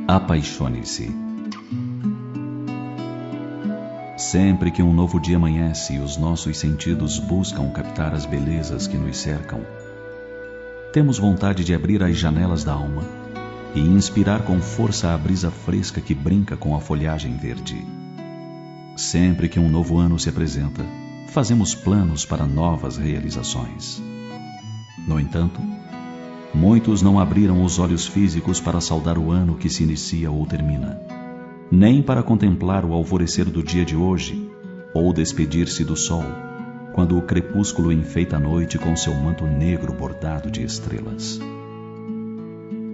Apaixone-se. Sempre que um novo dia amanhece e os nossos sentidos buscam captar as belezas que nos cercam, temos vontade de abrir as janelas da alma e inspirar com força a brisa fresca que brinca com a folhagem verde. Sempre que um novo ano se apresenta, fazemos planos para novas realizações. No entanto, muitos não abriram os olhos físicos para saudar o ano que se inicia ou termina, nem para contemplar o alvorecer do dia de hoje ou despedir-se do sol, quando o crepúsculo enfeita a noite com seu manto negro bordado de estrelas.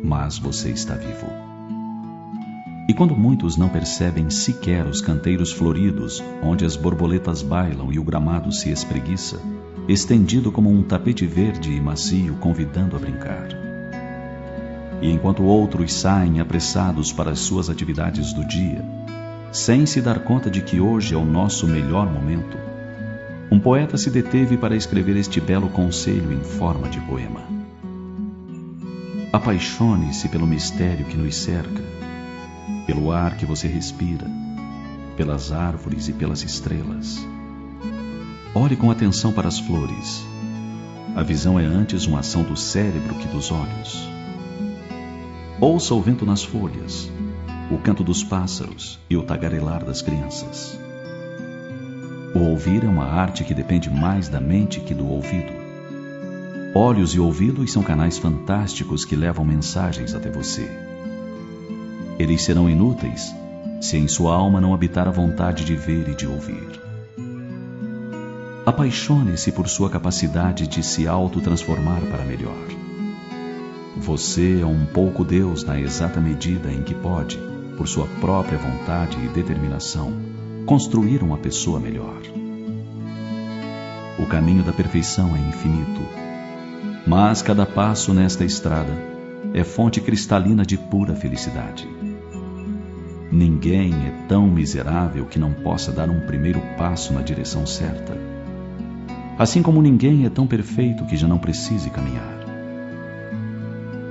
Mas você está vivo. E quando muitos não percebem sequer os canteiros floridos, onde as borboletas bailam e o gramado se espreguiça, estendido como um tapete verde e macio convidando a brincar. E enquanto outros saem apressados para as suas atividades do dia, sem se dar conta de que hoje é o nosso melhor momento, um poeta se deteve para escrever este belo conselho em forma de poema. Apaixone-se pelo mistério que nos cerca, pelo ar que você respira, pelas árvores e pelas estrelas. Olhe com atenção para as flores. A visão é antes uma ação do cérebro que dos olhos. Ouça o vento nas folhas, o canto dos pássaros e o tagarelar das crianças. O ouvir é uma arte que depende mais da mente que do ouvido. Olhos e ouvidos são canais fantásticos que levam mensagens até você. Eles serão inúteis se em sua alma não habitar a vontade de ver e de ouvir. Apaixone-se por sua capacidade de se autotransformar para melhor. Você é um pouco Deus na exata medida em que pode, por sua própria vontade e determinação, construir uma pessoa melhor. O caminho da perfeição é infinito, mas cada passo nesta estrada é fonte cristalina de pura felicidade. Ninguém é tão miserável que não possa dar um primeiro passo na direção certa. Assim como ninguém é tão perfeito que já não precise caminhar.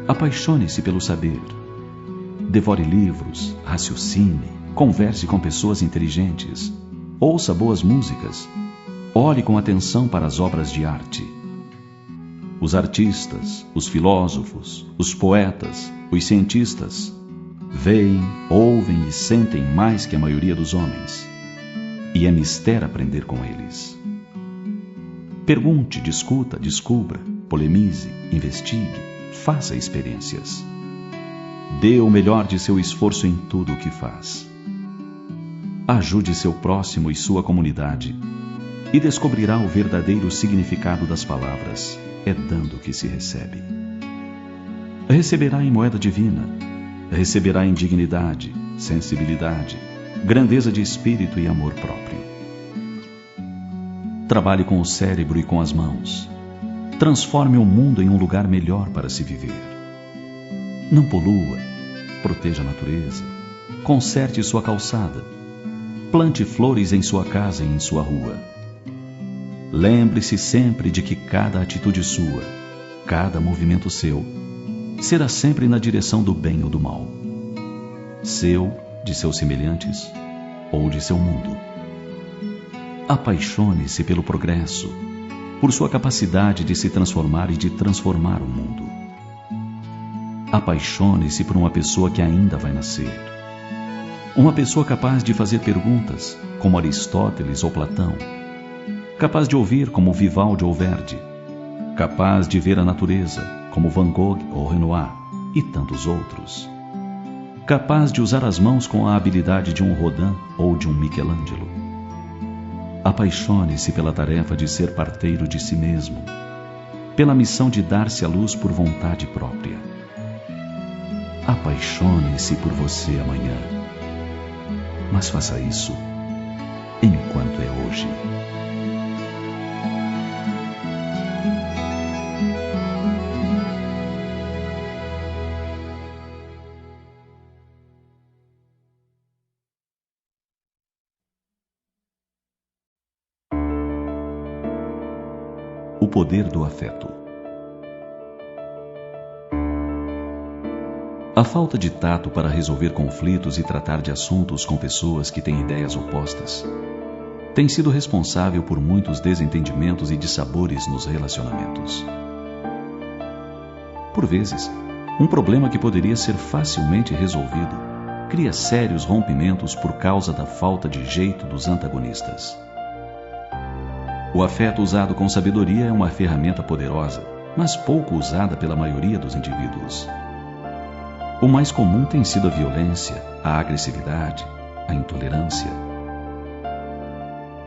Apaixone-se pelo saber. Devore livros, raciocine, converse com pessoas inteligentes, ouça boas músicas, olhe com atenção para as obras de arte. Os artistas, os filósofos, os poetas, os cientistas veem, ouvem e sentem mais que a maioria dos homens. E é mistério aprender com eles. Pergunte, discuta, descubra, polemize, investigue, faça experiências. Dê o melhor de seu esforço em tudo o que faz. Ajude seu próximo e sua comunidade e descobrirá o verdadeiro significado das palavras. É dando que se recebe. Receberá em moeda divina, receberá em dignidade, sensibilidade, grandeza de espírito e amor próprio. Trabalhe com o cérebro e com as mãos. Transforme o mundo em um lugar melhor para se viver. Não polua, proteja a natureza, conserte sua calçada, plante flores em sua casa e em sua rua. Lembre-se sempre de que cada atitude sua, cada movimento seu, será sempre na direção do bem ou do mal. Seu, de seus semelhantes, ou de seu mundo. Apaixone-se pelo progresso, por sua capacidade de se transformar e de transformar o mundo. Apaixone-se por uma pessoa que ainda vai nascer. Uma pessoa capaz de fazer perguntas, como Aristóteles ou Platão. Capaz de ouvir, como Vivaldi ou Verdi. Capaz de ver a natureza, como Van Gogh ou Renoir, e tantos outros. Capaz de usar as mãos com a habilidade de um Rodin ou de um Michelangelo. Apaixone-se pela tarefa de ser parteiro de si mesmo, pela missão de dar-se à luz por vontade própria. Apaixone-se por você amanhã, mas faça isso enquanto é hoje. O poder do afeto. A falta de tato para resolver conflitos e tratar de assuntos com pessoas que têm ideias opostas tem sido responsável por muitos desentendimentos e dissabores nos relacionamentos. Por vezes, um problema que poderia ser facilmente resolvido cria sérios rompimentos por causa da falta de jeito dos antagonistas. O afeto usado com sabedoria é uma ferramenta poderosa, mas pouco usada pela maioria dos indivíduos. O mais comum tem sido a violência, a agressividade, a intolerância.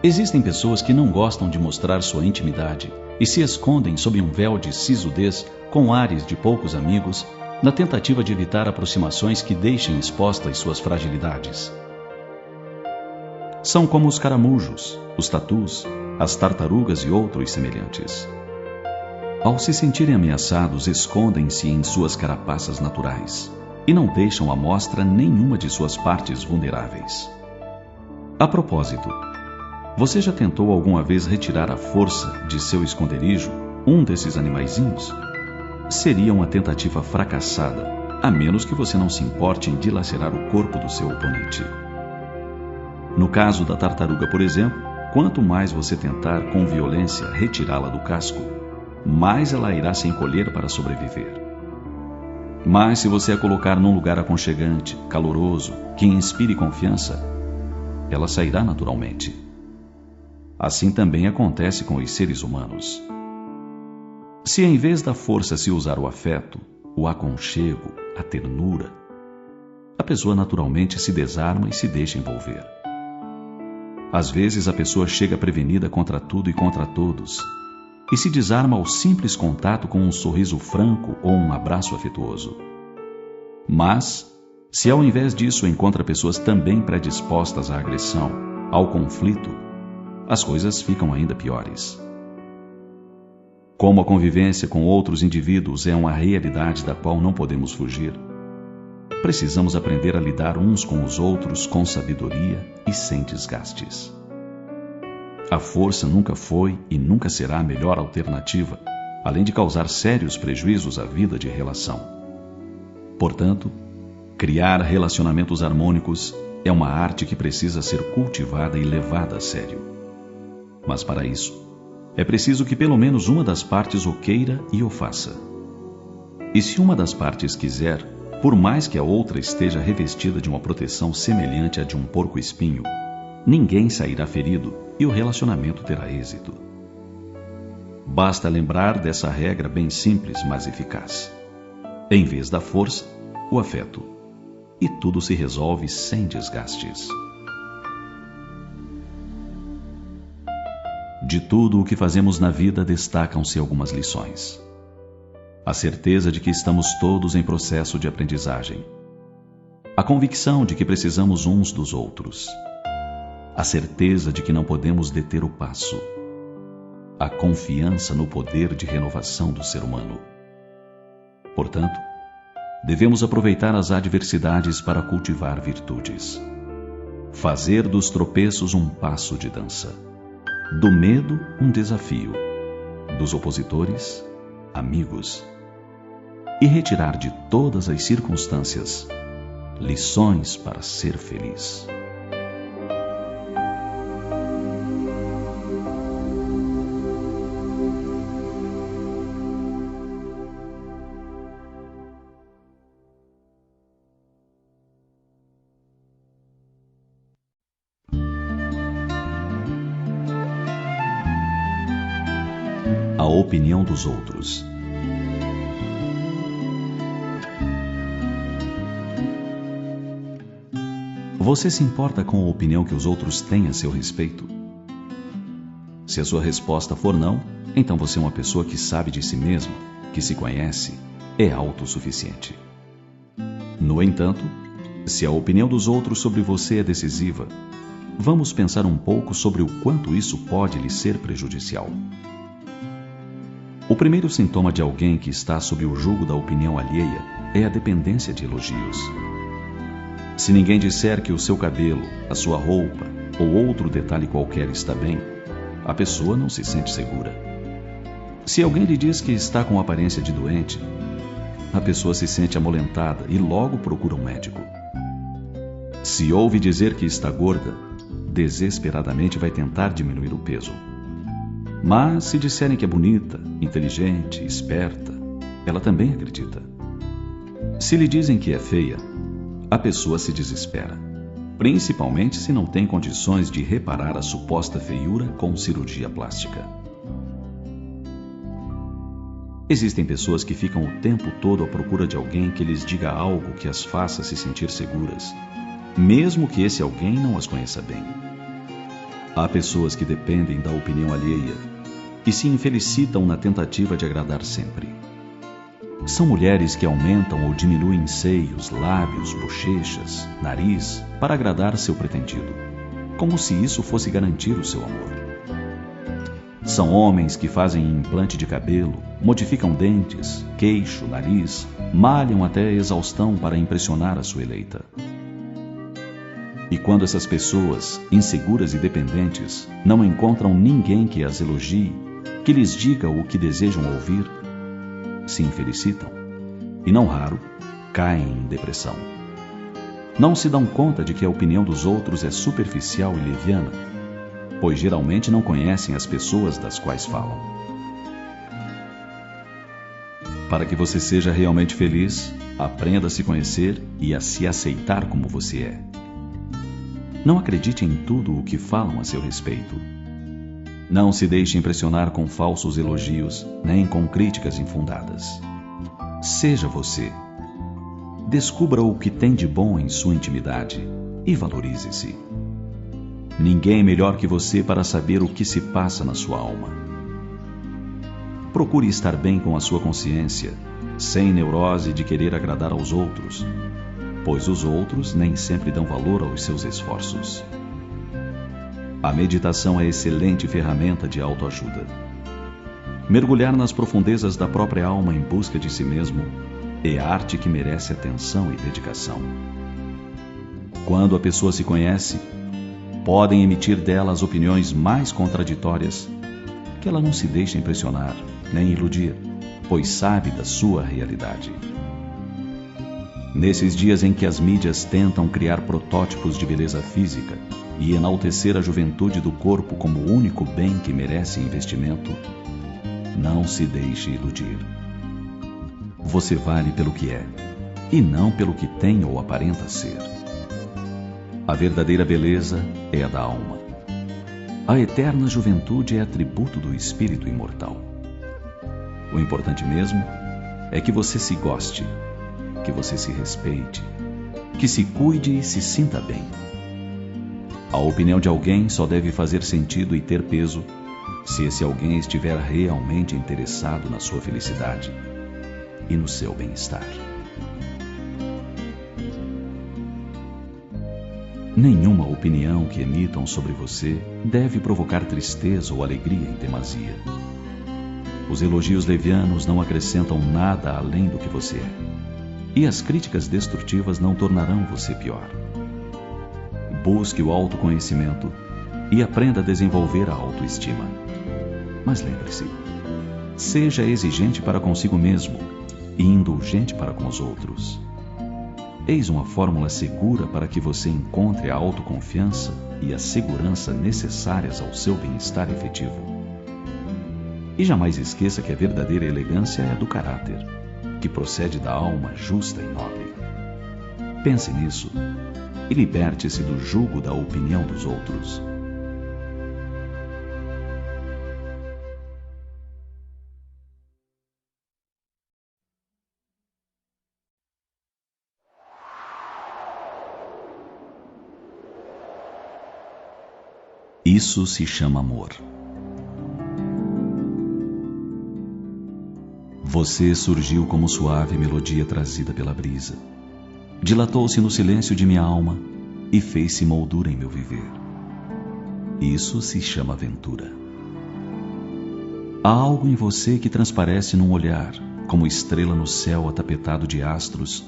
Existem pessoas que não gostam de mostrar sua intimidade e se escondem sob um véu de sisudez com ares de poucos amigos, na tentativa de evitar aproximações que deixem expostas suas fragilidades. São como os caramujos, os tatus, as tartarugas e outros semelhantes. Ao se sentirem ameaçados, escondem-se em suas carapaças naturais e não deixam à mostra nenhuma de suas partes vulneráveis. A propósito, você já tentou alguma vez retirar à força de seu esconderijo um desses animaizinhos? Seria uma tentativa fracassada, a menos que você não se importe em dilacerar o corpo do seu oponente. No caso da tartaruga, por exemplo, quanto mais você tentar com violência retirá-la do casco, mais ela irá se encolher para sobreviver. Mas se você a colocar num lugar aconchegante, caloroso, que inspire confiança, ela sairá naturalmente. Assim também acontece com os seres humanos. Se em vez da força se usar o afeto, o aconchego, a ternura, a pessoa naturalmente se desarma e se deixa envolver. Às vezes a pessoa chega prevenida contra tudo e contra todos, e se desarma ao simples contato com um sorriso franco ou um abraço afetuoso. Mas, se ao invés disso encontra pessoas também predispostas à agressão, ao conflito, as coisas ficam ainda piores. Como a convivência com outros indivíduos é uma realidade da qual não podemos fugir, precisamos aprender a lidar uns com os outros com sabedoria e sem desgastes. A força nunca foi e nunca será a melhor alternativa, além de causar sérios prejuízos à vida de relação. Portanto, criar relacionamentos harmônicos é uma arte que precisa ser cultivada e levada a sério. Mas para isso, é preciso que pelo menos uma das partes o queira e o faça. E se uma das partes quiser, por mais que a outra esteja revestida de uma proteção semelhante à de um porco-espinho, ninguém sairá ferido e o relacionamento terá êxito. Basta lembrar dessa regra bem simples, mas eficaz. Em vez da força, o afeto. E tudo se resolve sem desgastes. De tudo o que fazemos na vida destacam-se algumas lições. A certeza de que estamos todos em processo de aprendizagem. A convicção de que precisamos uns dos outros. A certeza de que não podemos deter o passo. A confiança no poder de renovação do ser humano. Portanto, devemos aproveitar as adversidades para cultivar virtudes. Fazer dos tropeços um passo de dança. Do medo, um desafio. Dos opositores, amigos. E retirar de todas as circunstâncias lições para ser feliz. A opinião dos outros. Você se importa com a opinião que os outros têm a seu respeito? Se a sua resposta for não, então você é uma pessoa que sabe de si mesma, que se conhece, é autossuficiente. No entanto, se a opinião dos outros sobre você é decisiva, vamos pensar um pouco sobre o quanto isso pode lhe ser prejudicial. O primeiro sintoma de alguém que está sob o jugo da opinião alheia é a dependência de elogios. Se ninguém disser que o seu cabelo, a sua roupa ou outro detalhe qualquer está bem, a pessoa não se sente segura. Se alguém lhe diz que está com aparência de doente, a pessoa se sente amolentada e logo procura um médico. Se ouve dizer que está gorda, desesperadamente vai tentar diminuir o peso. Mas se disserem que é bonita, inteligente, esperta, ela também acredita. Se lhe dizem que é feia, a pessoa se desespera, principalmente se não tem condições de reparar a suposta feiura com cirurgia plástica. Existem pessoas que ficam o tempo todo à procura de alguém que lhes diga algo que as faça se sentir seguras, mesmo que esse alguém não as conheça bem. Há pessoas que dependem da opinião alheia e se infelicitam na tentativa de agradar sempre. São mulheres que aumentam ou diminuem seios, lábios, bochechas, nariz para agradar seu pretendido, como se isso fosse garantir o seu amor. São homens que fazem implante de cabelo, modificam dentes, queixo, nariz, malham até a exaustão para impressionar a sua eleita. E quando essas pessoas, inseguras e dependentes, não encontram ninguém que as elogie, que lhes diga o que desejam ouvir, se infelicitam e, não raro, caem em depressão. Não se dão conta de que a opinião dos outros é superficial e leviana, pois geralmente não conhecem as pessoas das quais falam. Para que você seja realmente feliz, aprenda a se conhecer e a se aceitar como você é. Não acredite em tudo o que falam a seu respeito. Não se deixe impressionar com falsos elogios, nem com críticas infundadas. Seja você. Descubra o que tem de bom em sua intimidade e valorize-se. Ninguém é melhor que você para saber o que se passa na sua alma. Procure estar bem com a sua consciência, sem neurose de querer agradar aos outros, pois os outros nem sempre dão valor aos seus esforços. A meditação é excelente ferramenta de autoajuda. Mergulhar nas profundezas da própria alma em busca de si mesmo é arte que merece atenção e dedicação. Quando a pessoa se conhece, podem emitir dela as opiniões mais contraditórias, que ela não se deixa impressionar nem iludir, pois sabe da sua realidade. Nesses dias em que as mídias tentam criar protótipos de beleza física e enaltecer a juventude do corpo como o único bem que merece investimento, não se deixe iludir. Você vale pelo que é, e não pelo que tem ou aparenta ser. A verdadeira beleza é a da alma. A eterna juventude é atributo do espírito imortal. O importante mesmo é que você se goste, que você se respeite, que se cuide e se sinta bem. A opinião de alguém só deve fazer sentido e ter peso se esse alguém estiver realmente interessado na sua felicidade e no seu bem-estar. Nenhuma opinião que emitam sobre você deve provocar tristeza ou alegria em demasia. Os elogios levianos não acrescentam nada além do que você é, e as críticas destrutivas não tornarão você pior. Busque o autoconhecimento e aprenda a desenvolver a autoestima. Mas lembre-se, seja exigente para consigo mesmo e indulgente para com os outros. Eis uma fórmula segura para que você encontre a autoconfiança e a segurança necessárias ao seu bem-estar efetivo. E jamais esqueça que a verdadeira elegância é do caráter, que procede da alma justa e nobre. Pense nisso e liberte-se do jugo da opinião dos outros. Isso se chama amor. Você surgiu como suave melodia trazida pela brisa. Dilatou-se no silêncio de minha alma e fez-se moldura em meu viver. Isso se chama aventura. Há algo em você que transparece num olhar, como estrela no céu atapetado de astros,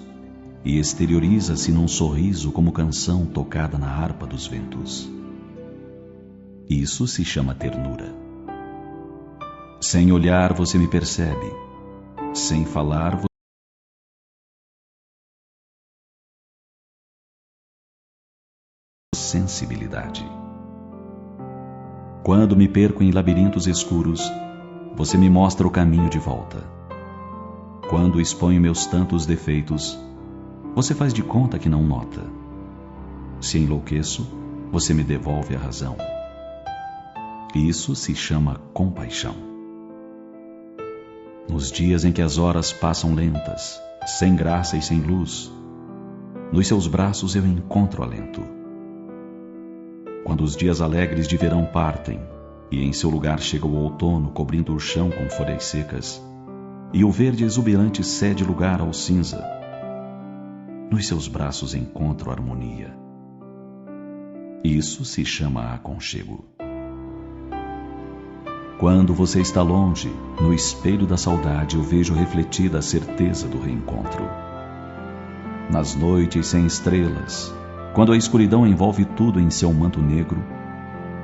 e exterioriza-se num sorriso como canção tocada na harpa dos ventos. Isso se chama ternura. Sem olhar você me percebe, sem falar sensibilidade. Quando me perco em labirintos escuros, você me mostra o caminho de volta. Quando exponho meus tantos defeitos, você faz de conta que não nota. Se enlouqueço, você me devolve a razão. Isso se chama compaixão. Nos dias em que as horas passam lentas, sem graça e sem luz, nos seus braços eu encontro alento. Quando os dias alegres de verão partem, e em seu lugar chega o outono cobrindo o chão com folhas secas, e o verde exuberante cede lugar ao cinza, nos seus braços encontro harmonia. Isso se chama aconchego. Quando você está longe, no espelho da saudade eu vejo refletida a certeza do reencontro. Nas noites sem estrelas, quando a escuridão envolve tudo em seu manto negro,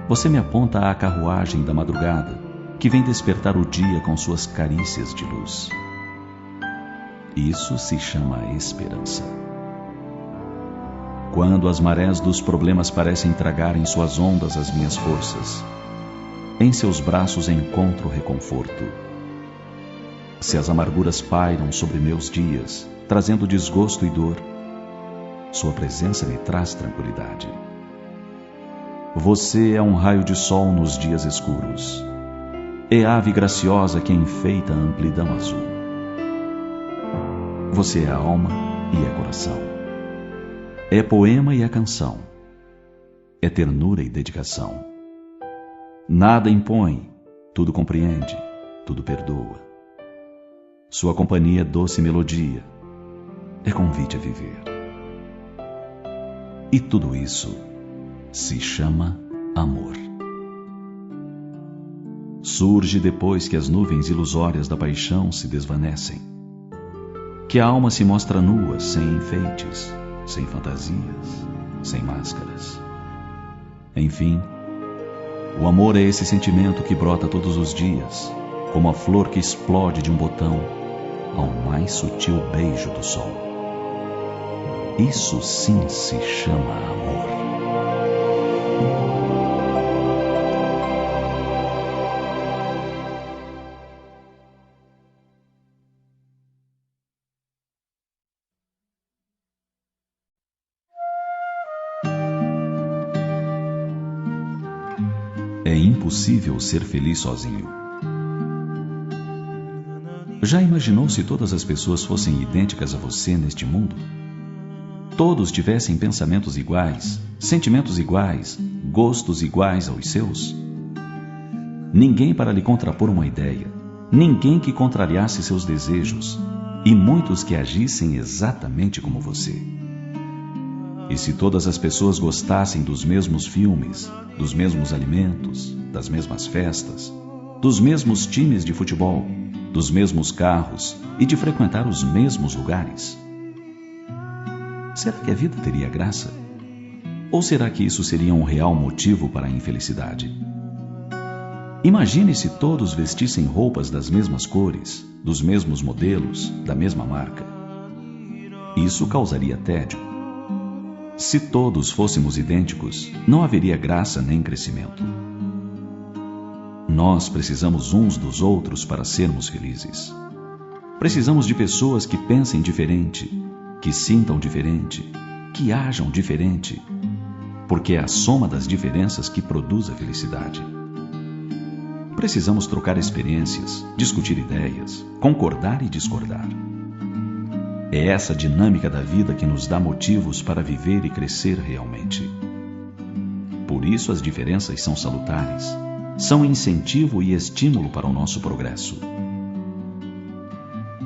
você me aponta à carruagem da madrugada que vem despertar o dia com suas carícias de luz. Isso se chama esperança. Quando as marés dos problemas parecem tragar em suas ondas as minhas forças, em seus braços encontro reconforto. Se as amarguras pairam sobre meus dias, trazendo desgosto e dor, sua presença me traz tranquilidade. Você é um raio de sol nos dias escuros. É ave graciosa que enfeita a amplidão azul. Você é alma e é coração. É poema e é canção. É ternura e dedicação. Nada impõe, tudo compreende, tudo perdoa. Sua companhia é doce melodia, é convite a viver. E tudo isso se chama amor. Surge depois que as nuvens ilusórias da paixão se desvanecem, que a alma se mostra nua, sem enfeites, sem fantasias, sem máscaras. Enfim, o amor é esse sentimento que brota todos os dias, como a flor que explode de um botão ao mais sutil beijo do sol. Isso sim se chama amor. É impossível ser feliz sozinho. Já imaginou se todas as pessoas fossem idênticas a você neste mundo? Todos tivessem pensamentos iguais, sentimentos iguais, gostos iguais aos seus? Ninguém para lhe contrapor uma ideia, ninguém que contrariasse seus desejos, e muitos que agissem exatamente como você. E se todas as pessoas gostassem dos mesmos filmes, dos mesmos alimentos, das mesmas festas, dos mesmos times de futebol, dos mesmos carros e de frequentar os mesmos lugares? Será que a vida teria graça? Ou será que isso seria um real motivo para a infelicidade? Imagine se todos vestissem roupas das mesmas cores, dos mesmos modelos, da mesma marca. Isso causaria tédio. Se todos fôssemos idênticos, não haveria graça nem crescimento. Nós precisamos uns dos outros para sermos felizes. Precisamos de pessoas que pensem diferente, que sintam diferente, que ajam diferente, porque é a soma das diferenças que produz a felicidade. Precisamos trocar experiências, discutir ideias, concordar e discordar. É essa dinâmica da vida que nos dá motivos para viver e crescer realmente. Por isso as diferenças são salutares, são incentivo e estímulo para o nosso progresso.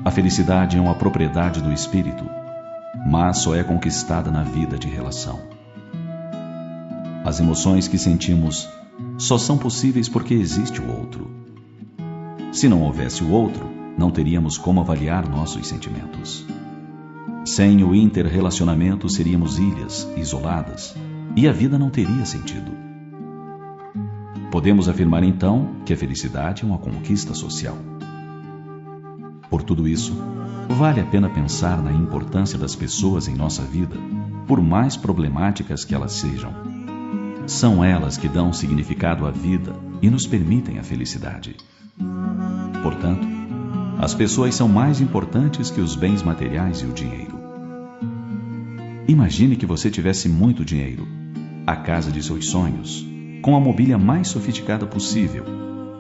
A felicidade é uma propriedade do espírito, mas só é conquistada na vida de relação. As emoções que sentimos só são possíveis porque existe o outro. Se não houvesse o outro, não teríamos como avaliar nossos sentimentos. Sem o interrelacionamento, seríamos ilhas isoladas e a vida não teria sentido. Podemos afirmar então que a felicidade é uma conquista social. Por tudo isso, vale a pena pensar na importância das pessoas em nossa vida, por mais problemáticas que elas sejam. São elas que dão significado à vida e nos permitem a felicidade. Portanto, as pessoas são mais importantes que os bens materiais e o dinheiro. Imagine que você tivesse muito dinheiro, a casa de seus sonhos, com a mobília mais sofisticada possível,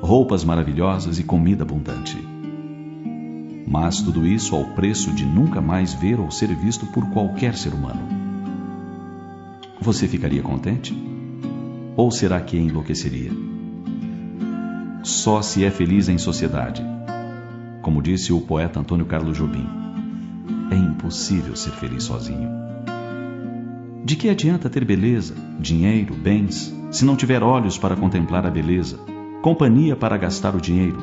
roupas maravilhosas e comida abundante. Mas tudo isso ao preço de nunca mais ver ou ser visto por qualquer ser humano. Você ficaria contente? Ou será que enlouqueceria? Só se é feliz em sociedade. Como disse o poeta Antônio Carlos Jobim, é impossível ser feliz sozinho. De que adianta ter beleza, dinheiro, bens, se não tiver olhos para contemplar a beleza, companhia para gastar o dinheiro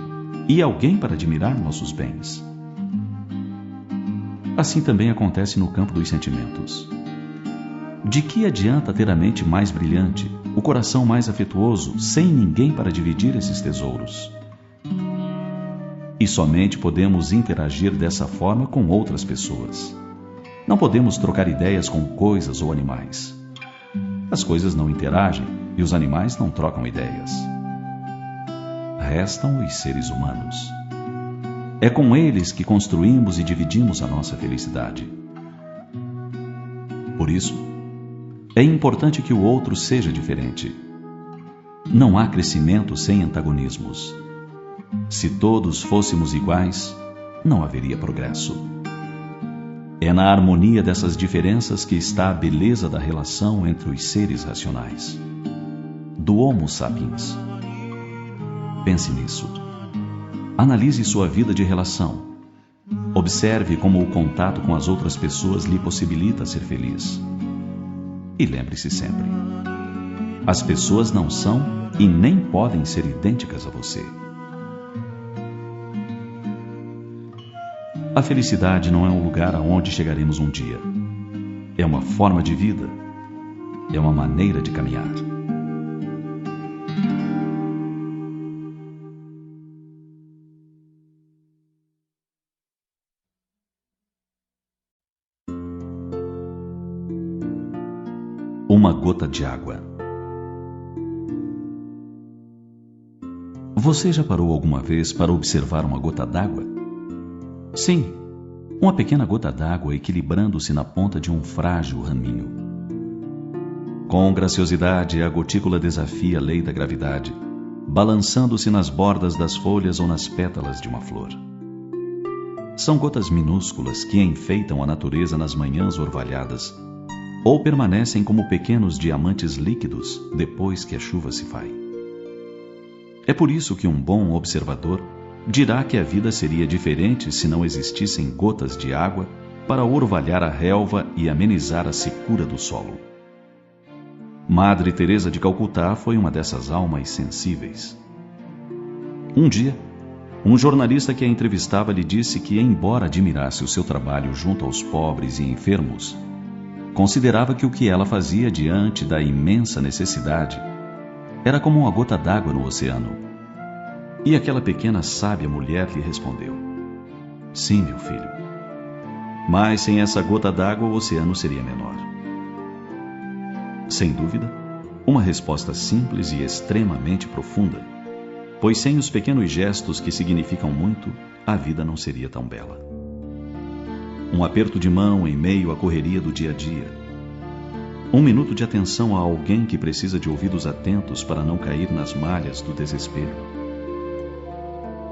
e alguém para admirar nossos bens? Assim também acontece no campo dos sentimentos. De que adianta ter a mente mais brilhante, o coração mais afetuoso, sem ninguém para dividir esses tesouros? E somente podemos interagir dessa forma com outras pessoas. Não podemos trocar ideias com coisas ou animais. As coisas não interagem e os animais não trocam ideias. Restam os seres humanos. É com eles que construímos e dividimos a nossa felicidade. Por isso, é importante que o outro seja diferente. Não há crescimento sem antagonismos. Se todos fôssemos iguais, não haveria progresso. É na harmonia dessas diferenças que está a beleza da relação entre os seres racionais. Do Homo sapiens. Pense nisso. Analise sua vida de relação. Observe como o contato com as outras pessoas lhe possibilita ser feliz. E lembre-se sempre: as pessoas não são e nem podem ser idênticas a você. A felicidade não é um lugar aonde chegaremos um dia. É uma forma de vida. É uma maneira de caminhar. Uma gota de água. Você já parou alguma vez para observar uma gota d'água? Sim, uma pequena gota d'água equilibrando-se na ponta de um frágil raminho. Com graciosidade, a gotícula desafia a lei da gravidade, balançando-se nas bordas das folhas ou nas pétalas de uma flor. São gotas minúsculas que enfeitam a natureza nas manhãs orvalhadas, ou permanecem como pequenos diamantes líquidos depois que a chuva se vai. É por isso que um bom observador dirá que a vida seria diferente se não existissem gotas de água para orvalhar a relva e amenizar a secura do solo. Madre Teresa de Calcutá foi uma dessas almas sensíveis. Um dia, um jornalista que a entrevistava lhe disse que, embora admirasse o seu trabalho junto aos pobres e enfermos, considerava que o que ela fazia diante da imensa necessidade era como uma gota d'água no oceano. E aquela pequena sábia mulher lhe respondeu: sim, meu filho, mas sem essa gota d'água o oceano seria menor. Sem dúvida, uma resposta simples e extremamente profunda, pois sem os pequenos gestos que significam muito, a vida não seria tão bela. Um aperto de mão em meio à correria do dia a dia. Um minuto de atenção a alguém que precisa de ouvidos atentos para não cair nas malhas do desespero.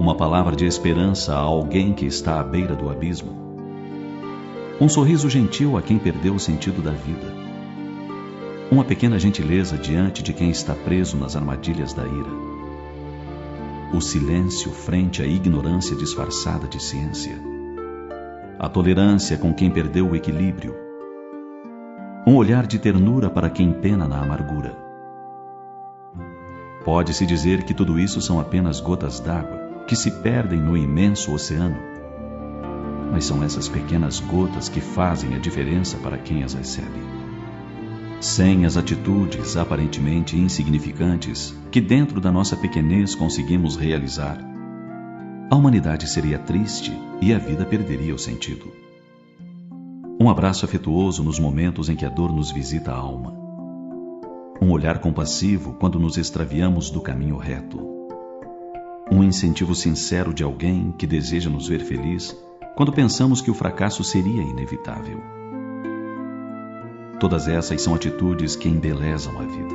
Uma palavra de esperança a alguém que está à beira do abismo. Um sorriso gentil a quem perdeu o sentido da vida. Uma pequena gentileza diante de quem está preso nas armadilhas da ira. O silêncio frente à ignorância disfarçada de ciência. A tolerância com quem perdeu o equilíbrio. Um olhar de ternura para quem pena na amargura. Pode-se dizer que tudo isso são apenas gotas d'água que se perdem no imenso oceano. Mas são essas pequenas gotas que fazem a diferença para quem as recebe. Sem as atitudes aparentemente insignificantes que dentro da nossa pequenez conseguimos realizar, a humanidade seria triste e a vida perderia o sentido. Um abraço afetuoso nos momentos em que a dor nos visita a alma. Um olhar compassivo quando nos extraviamos do caminho reto. Um incentivo sincero de alguém que deseja nos ver feliz quando pensamos que o fracasso seria inevitável. Todas essas são atitudes que embelezam a vida.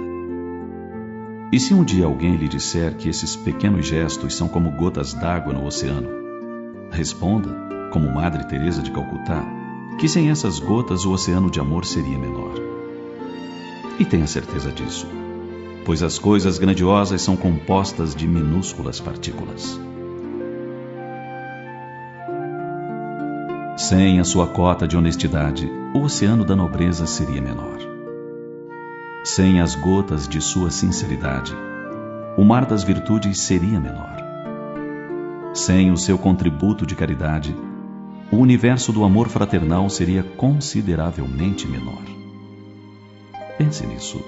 E se um dia alguém lhe disser que esses pequenos gestos são como gotas d'água no oceano, responda, como Madre Teresa de Calcutá, que sem essas gotas o oceano de amor seria menor. E tenha certeza disso, pois as coisas grandiosas são compostas de minúsculas partículas. Sem a sua cota de honestidade, o oceano da nobreza seria menor. Sem as gotas de sua sinceridade, o mar das virtudes seria menor. Sem o seu contributo de caridade, o universo do amor fraternal seria consideravelmente menor. Pense nisso.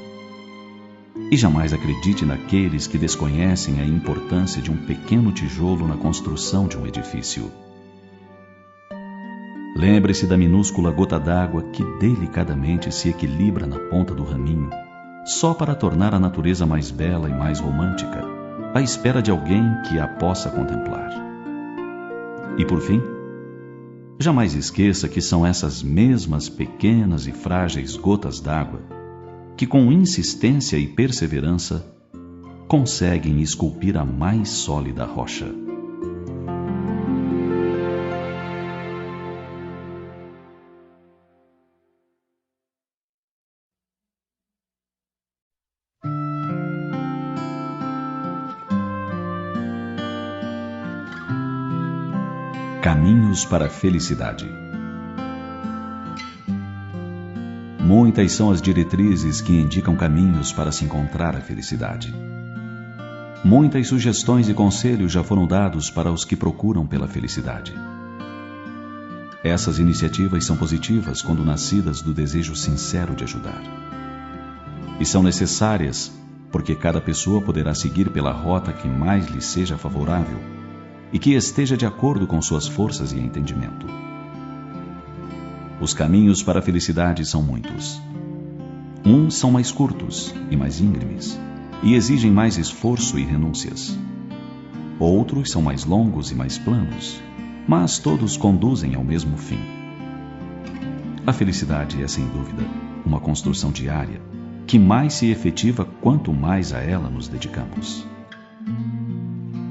E jamais acredite naqueles que desconhecem a importância de um pequeno tijolo na construção de um edifício. Lembre-se da minúscula gota d'água que delicadamente se equilibra na ponta do raminho, só para tornar a natureza mais bela e mais romântica, à espera de alguém que a possa contemplar. E por fim, jamais esqueça que são essas mesmas pequenas e frágeis gotas d'água que, com insistência e perseverança, conseguem esculpir a mais sólida rocha. Caminhos para a felicidade. Muitas são as diretrizes que indicam caminhos para se encontrar a felicidade. Muitas sugestões e conselhos já foram dados para os que procuram pela felicidade. Essas iniciativas são positivas quando nascidas do desejo sincero de ajudar. E são necessárias porque cada pessoa poderá seguir pela rota que mais lhe seja favorável e que esteja de acordo com suas forças e entendimento. Os caminhos para a felicidade são muitos. Uns são mais curtos e mais íngremes, e exigem mais esforço e renúncias. Outros são mais longos e mais planos, mas todos conduzem ao mesmo fim. A felicidade é, sem dúvida, uma construção diária, que mais se efetiva quanto mais a ela nos dedicamos.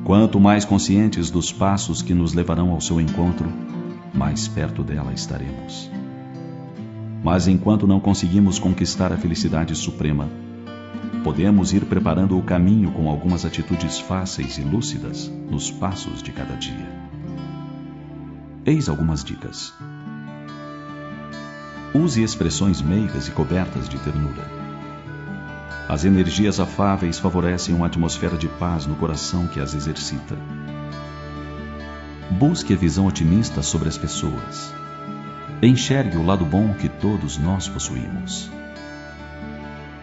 Quanto mais conscientes dos passos que nos levarão ao seu encontro, mais perto dela estaremos. Mas enquanto não conseguimos conquistar a felicidade suprema, podemos ir preparando o caminho com algumas atitudes fáceis e lúcidas nos passos de cada dia. Eis algumas dicas. Use expressões meigas e cobertas de ternura. As energias afáveis favorecem uma atmosfera de paz no coração que as exercita. Busque a visão otimista sobre as pessoas. Enxergue o lado bom que todos nós possuímos.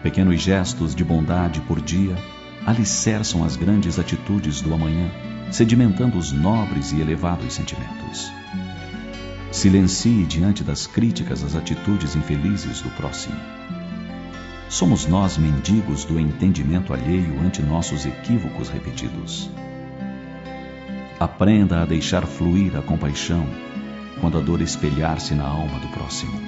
Pequenos gestos de bondade por dia alicerçam as grandes atitudes do amanhã, sedimentando os nobres e elevados sentimentos. Silencie diante das críticas as atitudes infelizes do próximo. Somos nós mendigos do entendimento alheio ante nossos equívocos repetidos. Aprenda a deixar fluir a compaixão quando a dor espelhar-se na alma do próximo.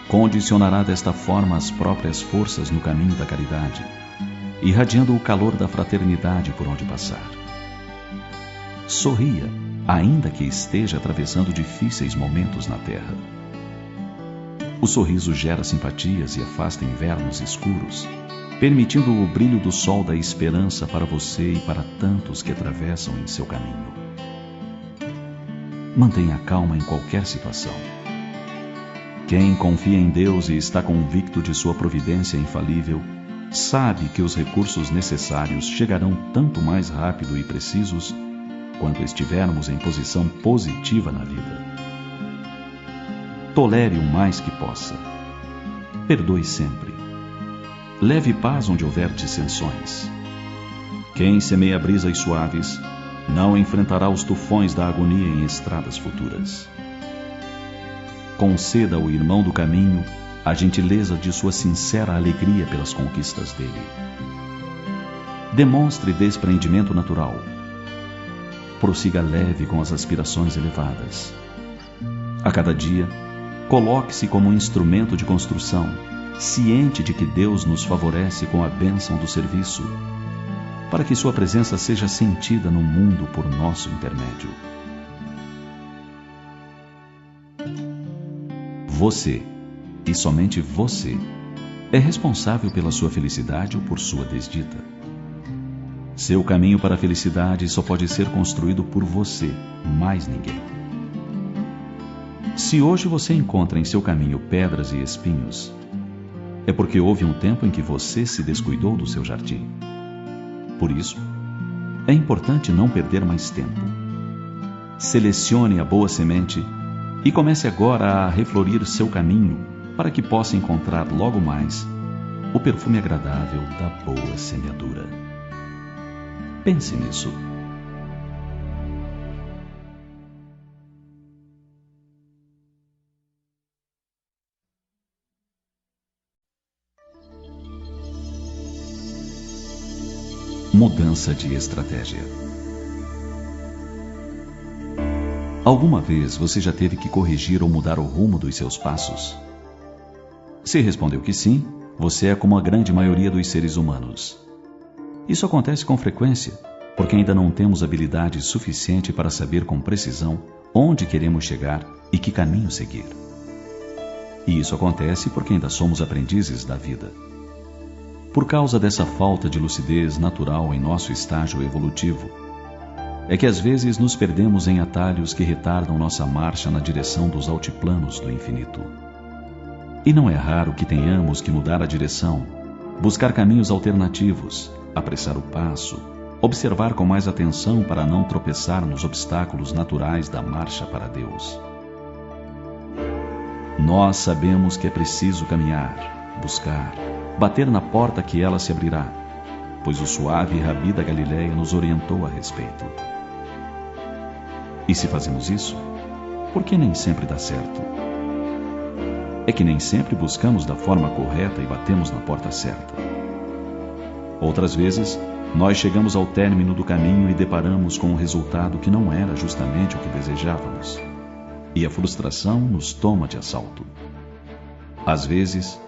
Condicionará desta forma as próprias forças no caminho da caridade, irradiando o calor da fraternidade por onde passar. Sorria, ainda que esteja atravessando difíceis momentos na terra. O sorriso gera simpatias e afasta invernos escuros, permitindo o brilho do sol da esperança para você e para tantos que atravessam em seu caminho. Mantenha calma em qualquer situação. Quem confia em Deus e está convicto de sua providência infalível, sabe que os recursos necessários chegarão tanto mais rápido e precisos quanto estivermos em posição positiva na vida. Tolere o mais que possa. Perdoe sempre. Leve paz onde houver dissensões. Quem semeia brisas suaves não enfrentará os tufões da agonia em estradas futuras. Conceda ao irmão do caminho a gentileza de sua sincera alegria pelas conquistas dele. Demonstre despreendimento natural. Prossiga leve com as aspirações elevadas. A cada dia, coloque-se como um instrumento de construção, ciente de que Deus nos favorece com a bênção do serviço, para que sua presença seja sentida no mundo por nosso intermédio. Você, e somente você, é responsável pela sua felicidade ou por sua desdita. Seu caminho para a felicidade só pode ser construído por você, mais ninguém. Se hoje você encontra em seu caminho pedras e espinhos, é porque houve um tempo em que você se descuidou do seu jardim. Por isso, é importante não perder mais tempo. Selecione a boa semente e comece agora a reflorir seu caminho para que possa encontrar logo mais o perfume agradável da boa semeadura. Pense nisso. Mudança de estratégia. Alguma vez você já teve que corrigir ou mudar o rumo dos seus passos? Se respondeu que sim, você é como a grande maioria dos seres humanos. Isso acontece com frequência, porque ainda não temos habilidade suficiente para saber com precisão onde queremos chegar e que caminho seguir. E isso acontece porque ainda somos aprendizes da vida. Por causa dessa falta de lucidez natural em nosso estágio evolutivo, é que às vezes nos perdemos em atalhos que retardam nossa marcha na direção dos altiplanos do infinito. E não é raro que tenhamos que mudar a direção, buscar caminhos alternativos, apressar o passo, observar com mais atenção para não tropeçar nos obstáculos naturais da marcha para Deus. Nós sabemos que é preciso caminhar, buscar, bater na porta que ela se abrirá, pois o suave Rabi da Galileia nos orientou a respeito. E se fazemos isso, por que nem sempre dá certo? É que nem sempre buscamos da forma correta e batemos na porta certa. Outras vezes, nós chegamos ao término do caminho e deparamos com um resultado que não era justamente o que desejávamos. E a frustração nos toma de assalto. Às vezes,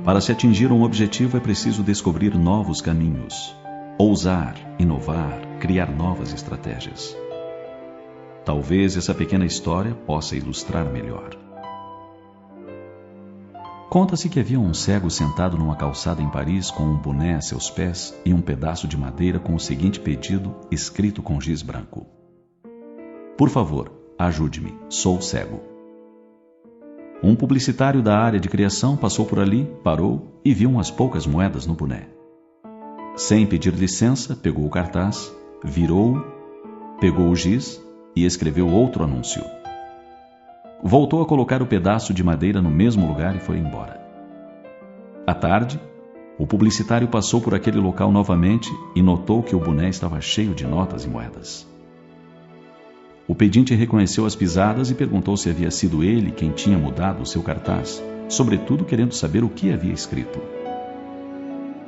para se atingir um objetivo é preciso descobrir novos caminhos, ousar, inovar, criar novas estratégias. Talvez essa pequena história possa ilustrar melhor. Conta-se que havia um cego sentado numa calçada em Paris com um boné a seus pés e um pedaço de madeira com o seguinte pedido escrito com giz branco: "Por favor, ajude-me, sou cego." Um publicitário da área de criação passou por ali, parou e viu umas poucas moedas no boné. Sem pedir licença, pegou o cartaz, virou-o, pegou o giz e escreveu outro anúncio. Voltou a colocar o pedaço de madeira no mesmo lugar e foi embora. À tarde, o publicitário passou por aquele local novamente e notou que o boné estava cheio de notas e moedas. O pedinte reconheceu as pisadas e perguntou se havia sido ele quem tinha mudado o seu cartaz, sobretudo querendo saber o que havia escrito.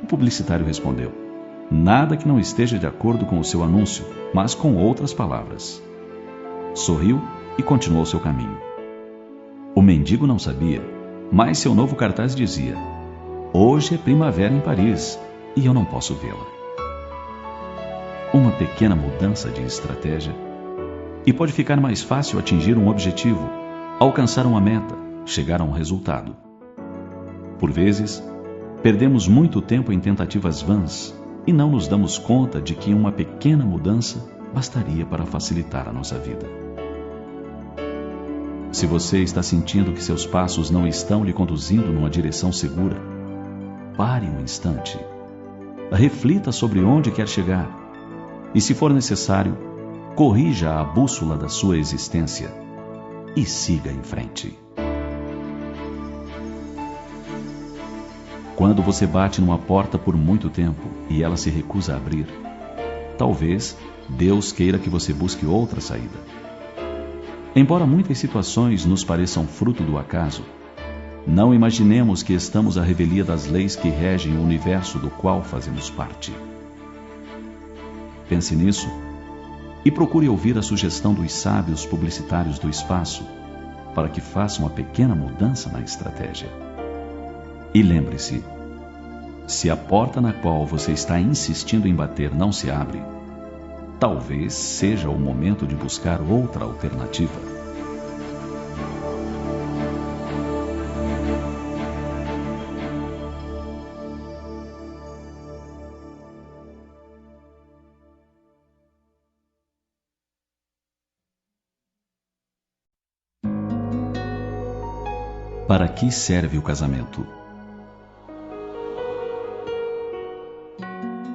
O publicitário respondeu: "Nada que não esteja de acordo com o seu anúncio, mas com outras palavras." Sorriu e continuou seu caminho. O mendigo não sabia, mas seu novo cartaz dizia: "Hoje é primavera em Paris e eu não posso vê-la." Uma pequena mudança de estratégia e pode ficar mais fácil atingir um objetivo, alcançar uma meta, chegar a um resultado. Por vezes, perdemos muito tempo em tentativas vãs e não nos damos conta de que uma pequena mudança bastaria para facilitar a nossa vida. Se você está sentindo que seus passos não estão lhe conduzindo numa direção segura, pare um instante. Reflita sobre onde quer chegar e, se for necessário, corrija a bússola da sua existência e siga em frente. Quando você bate numa porta por muito tempo e ela se recusa a abrir, talvez Deus queira que você busque outra saída. Embora muitas situações nos pareçam fruto do acaso, Não imaginemos que estamos à revelia das leis que regem o universo do qual fazemos parte. Pense nisso e procure ouvir a sugestão dos sábios publicitários do espaço para que faça uma pequena mudança na estratégia. E lembre-se, se a porta na qual você está insistindo em bater não se abre, talvez seja o momento de buscar outra alternativa. Para que serve o casamento?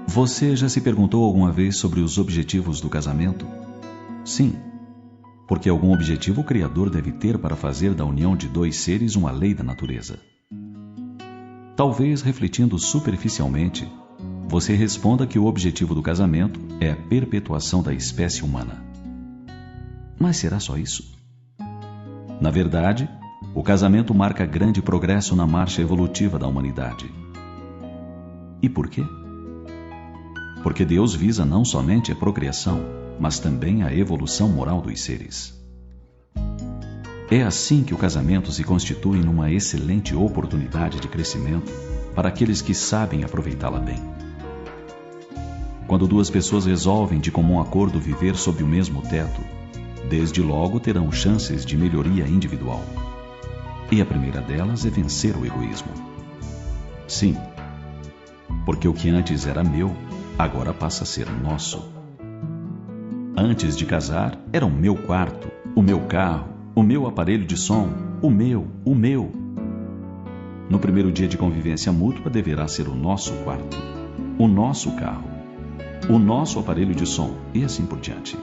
Você já se perguntou alguma vez sobre os objetivos do casamento? Sim, porque algum objetivo o Criador deve ter para fazer da união de dois seres uma lei da natureza. Talvez, refletindo superficialmente, você responda que o objetivo do casamento é a perpetuação da espécie humana. Mas será só isso? Na verdade, o casamento marca grande progresso na marcha evolutiva da humanidade. E por quê? Porque Deus visa não somente a procriação, mas também a evolução moral dos seres. É assim que o casamento se constitui numa excelente oportunidade de crescimento para aqueles que sabem aproveitá-la bem. Quando duas pessoas resolvem de comum acordo viver sob o mesmo teto, desde logo terão chances de melhoria individual. E a primeira delas é vencer o egoísmo. Sim, porque o que antes era meu, agora passa a ser nosso. Antes de casar, era o meu quarto, o meu carro, o meu aparelho de som, o meu. No primeiro dia de convivência mútua, deverá ser o nosso quarto, o nosso carro, o nosso aparelho de som e assim por diante.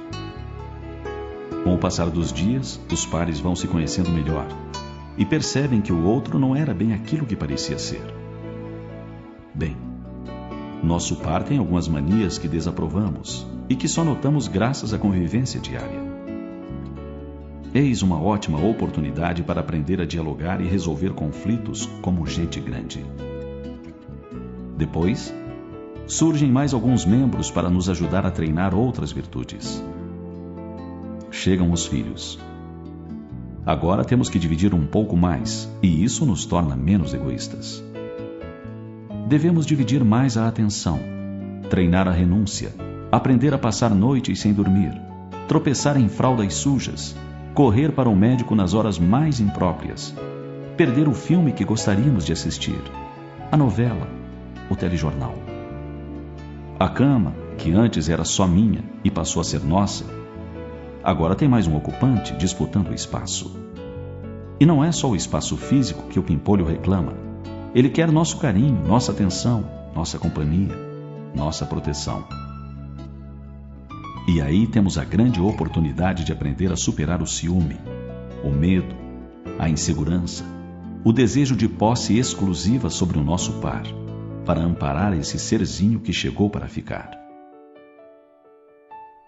Com o passar dos dias, os pares vão se conhecendo melhor e percebem que o outro não era bem aquilo que parecia ser. Bem, nosso par tem algumas manias que desaprovamos e que só notamos graças à convivência diária. Eis uma ótima oportunidade para aprender a dialogar e resolver conflitos como gente grande. Depois, surgem mais alguns membros para nos ajudar a treinar outras virtudes. Chegam os filhos. Agora temos que dividir um pouco mais, e isso nos torna menos egoístas. Devemos dividir mais a atenção, treinar a renúncia, aprender a passar noites sem dormir, tropeçar em fraldas sujas, correr para o médico nas horas mais impróprias, perder o filme que gostaríamos de assistir, a novela, o telejornal. A cama, que antes era só minha e passou a ser nossa, agora tem mais um ocupante disputando o espaço. E não é só o espaço físico que o pimpolho reclama. Ele quer nosso carinho, nossa atenção, nossa companhia, nossa proteção. E aí temos a grande oportunidade de aprender a superar o ciúme, o medo, a insegurança, o desejo de posse exclusiva sobre o nosso par, para amparar esse serzinho que chegou para ficar.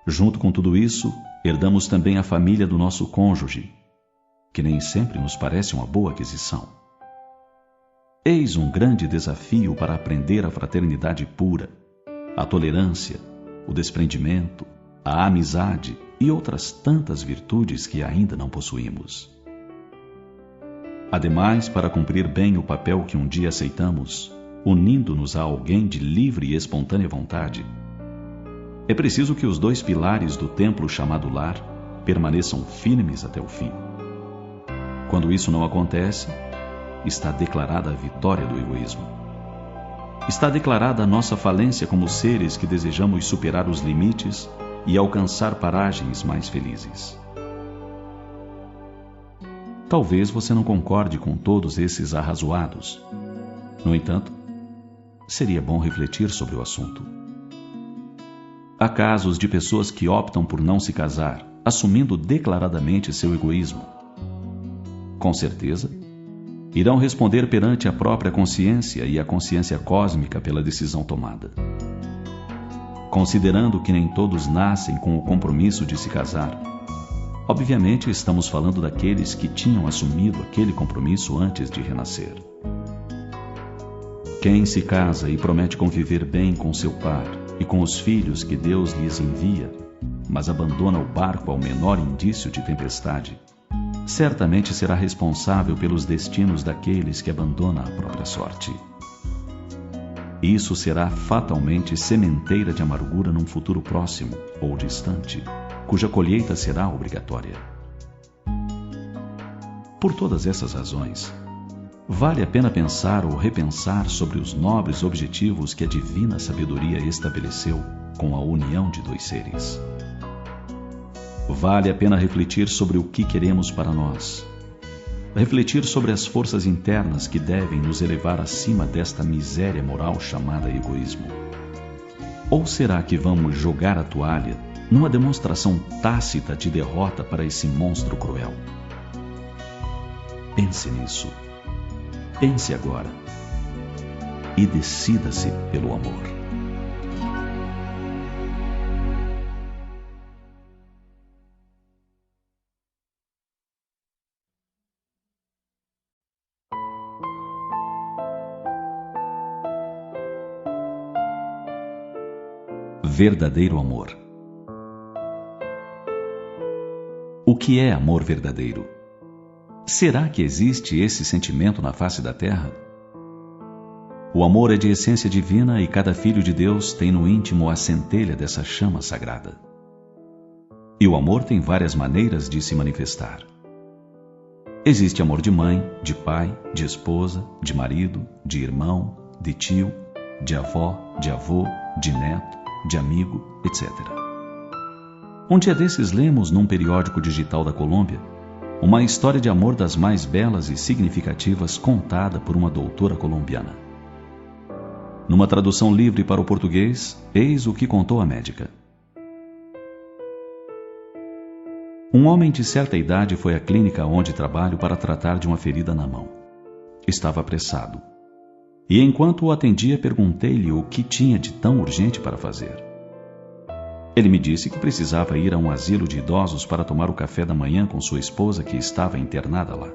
Junto com tudo isso, herdamos também a família do nosso cônjuge, que nem sempre nos parece uma boa aquisição. Eis um grande desafio para aprender a fraternidade pura, a tolerância, o desprendimento, a amizade e outras tantas virtudes que ainda não possuímos. Ademais, para cumprir bem o papel que um dia aceitamos, unindo-nos a alguém de livre e espontânea vontade, é preciso que os dois pilares do templo chamado lar permaneçam firmes até o fim. Quando isso não acontece, está declarada a vitória do egoísmo. Está declarada a nossa falência como seres que desejamos superar os limites e alcançar paragens mais felizes. Talvez você não concorde com todos esses arrazoados. No entanto, seria bom refletir sobre o assunto. Há casos de pessoas que optam por não se casar, assumindo declaradamente seu egoísmo. Com certeza, irão responder perante a própria consciência e a consciência cósmica pela decisão tomada. Considerando que nem todos nascem com o compromisso de se casar, Obviamente, estamos falando daqueles que tinham assumido aquele compromisso antes de renascer. Quem se casa e promete conviver bem com seu par e com os filhos que Deus lhes envia, mas abandona o barco ao menor indício de tempestade, certamente será responsável pelos destinos daqueles que abandonam a própria sorte. Isso será fatalmente sementeira de amargura num futuro próximo ou distante, cuja colheita será obrigatória. Por todas essas razões, vale a pena pensar ou repensar sobre os nobres objetivos que a divina sabedoria estabeleceu com a união de dois seres. Vale a pena refletir sobre o que queremos para nós. Refletir sobre as forças internas que devem nos elevar acima desta miséria moral chamada egoísmo. Ou será que vamos jogar a toalha numa demonstração tácita de derrota para esse monstro cruel? Pense nisso. Pense agora. E decida-se pelo amor. Verdadeiro amor. O que é amor verdadeiro? Será que existe esse sentimento na face da terra? O amor é de essência divina e cada filho de Deus tem no íntimo a centelha dessa chama sagrada. E o amor tem várias maneiras de se manifestar. Existe amor de mãe, de pai, de esposa, de marido, de irmão, de tio, de avó, de avô, de neto, de amigo, etc. Um dia desses lemos num periódico digital da Colômbia uma história de amor das mais belas e significativas contada por uma doutora colombiana. Numa tradução livre para o português, eis o que contou a médica. Um homem de certa idade foi à clínica onde trabalho para tratar de uma ferida na mão. Estava apressado. E enquanto o atendia, perguntei-lhe o que tinha de tão urgente para fazer. Ele me disse que precisava ir a um asilo de idosos para tomar o café da manhã com sua esposa que estava internada lá.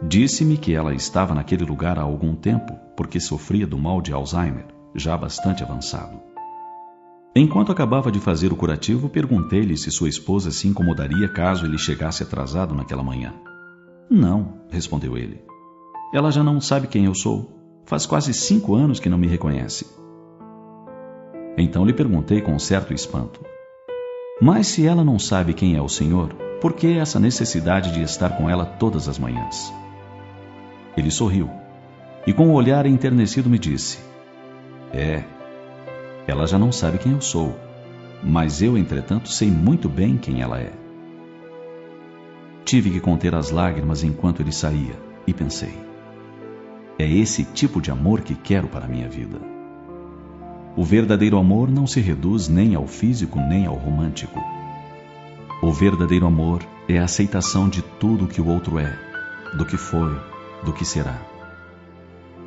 Disse-me que ela estava naquele lugar há algum tempo porque sofria do mal de Alzheimer, já bastante avançado. Enquanto acabava de fazer o curativo, perguntei-lhe se sua esposa se incomodaria caso ele chegasse atrasado naquela manhã. Não, respondeu ele. Ela já não sabe quem eu sou. Faz quase 5 anos que não me reconhece. Então lhe perguntei com certo espanto. Mas se ela não sabe quem é o Senhor, por que essa necessidade de estar com ela todas as manhãs? Ele sorriu e com o olhar enternecido me disse: ela já não sabe quem eu sou, mas eu, entretanto, sei muito bem quem ela é. Tive que conter as lágrimas enquanto ele saía e pensei: é esse tipo de amor que quero para a minha vida. O verdadeiro amor não se reduz nem ao físico nem ao romântico. O verdadeiro amor é a aceitação de tudo que o outro é, do que foi, do que será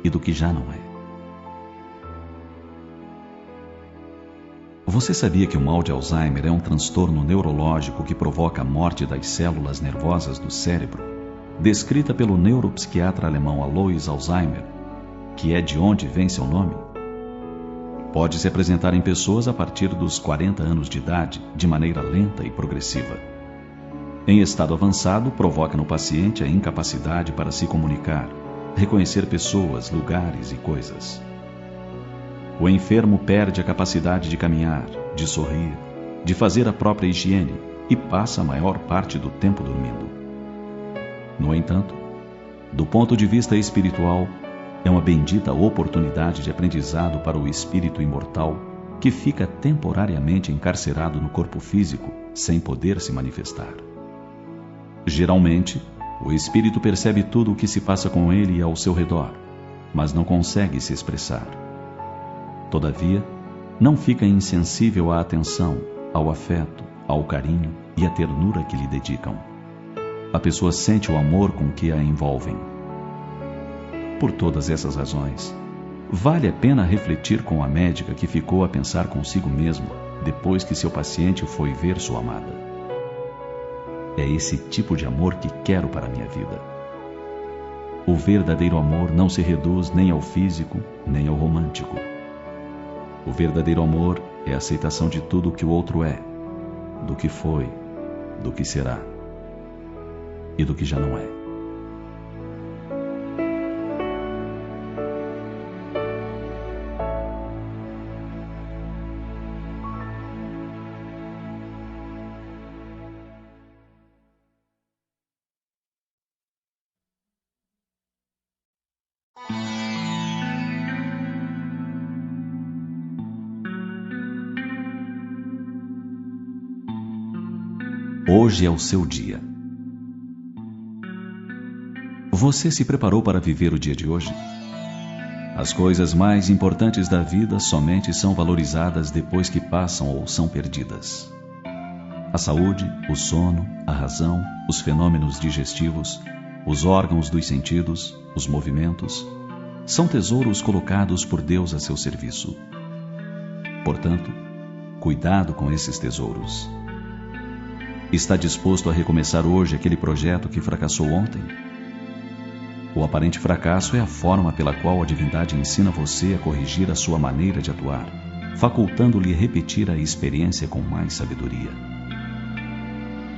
e do que já não é. Você sabia que o mal de Alzheimer é um transtorno neurológico que provoca a morte das células nervosas do cérebro, descrita pelo neuropsiquiatra alemão Alois Alzheimer, que é de onde vem seu nome? Pode se apresentar em pessoas a partir dos 40 anos de idade, de maneira lenta e progressiva. Em estado avançado, provoca no paciente a incapacidade para se comunicar, reconhecer pessoas, lugares e coisas. O enfermo perde a capacidade de caminhar, de sorrir, de fazer a própria higiene e passa a maior parte do tempo dormindo. No entanto, do ponto de vista espiritual, é uma bendita oportunidade de aprendizado para o espírito imortal que fica temporariamente encarcerado no corpo físico sem poder se manifestar. Geralmente, o espírito percebe tudo o que se passa com ele e ao seu redor, mas não consegue se expressar. Todavia, não fica insensível à atenção, ao afeto, ao carinho e à ternura que lhe dedicam. A pessoa sente o amor com que a envolvem. Por todas essas razões, vale a pena refletir com a médica que ficou a pensar consigo mesma depois que seu paciente foi ver sua amada. É esse tipo de amor que quero para a minha vida. O verdadeiro amor não se reduz nem ao físico, nem ao romântico. O verdadeiro amor é a aceitação de tudo o que o outro é, do que foi, do que será e do que já não é. Hoje é o seu dia. Você se preparou para viver o dia de hoje? As coisas mais importantes da vida somente são valorizadas depois que passam ou são perdidas. A saúde, o sono, a razão, os fenômenos digestivos, os órgãos dos sentidos, os movimentos, são tesouros colocados por Deus a seu serviço. Portanto, cuidado com esses tesouros. Está disposto a recomeçar hoje aquele projeto que fracassou ontem? O aparente fracasso é a forma pela qual a divindade ensina você a corrigir a sua maneira de atuar, facultando-lhe repetir a experiência com mais sabedoria.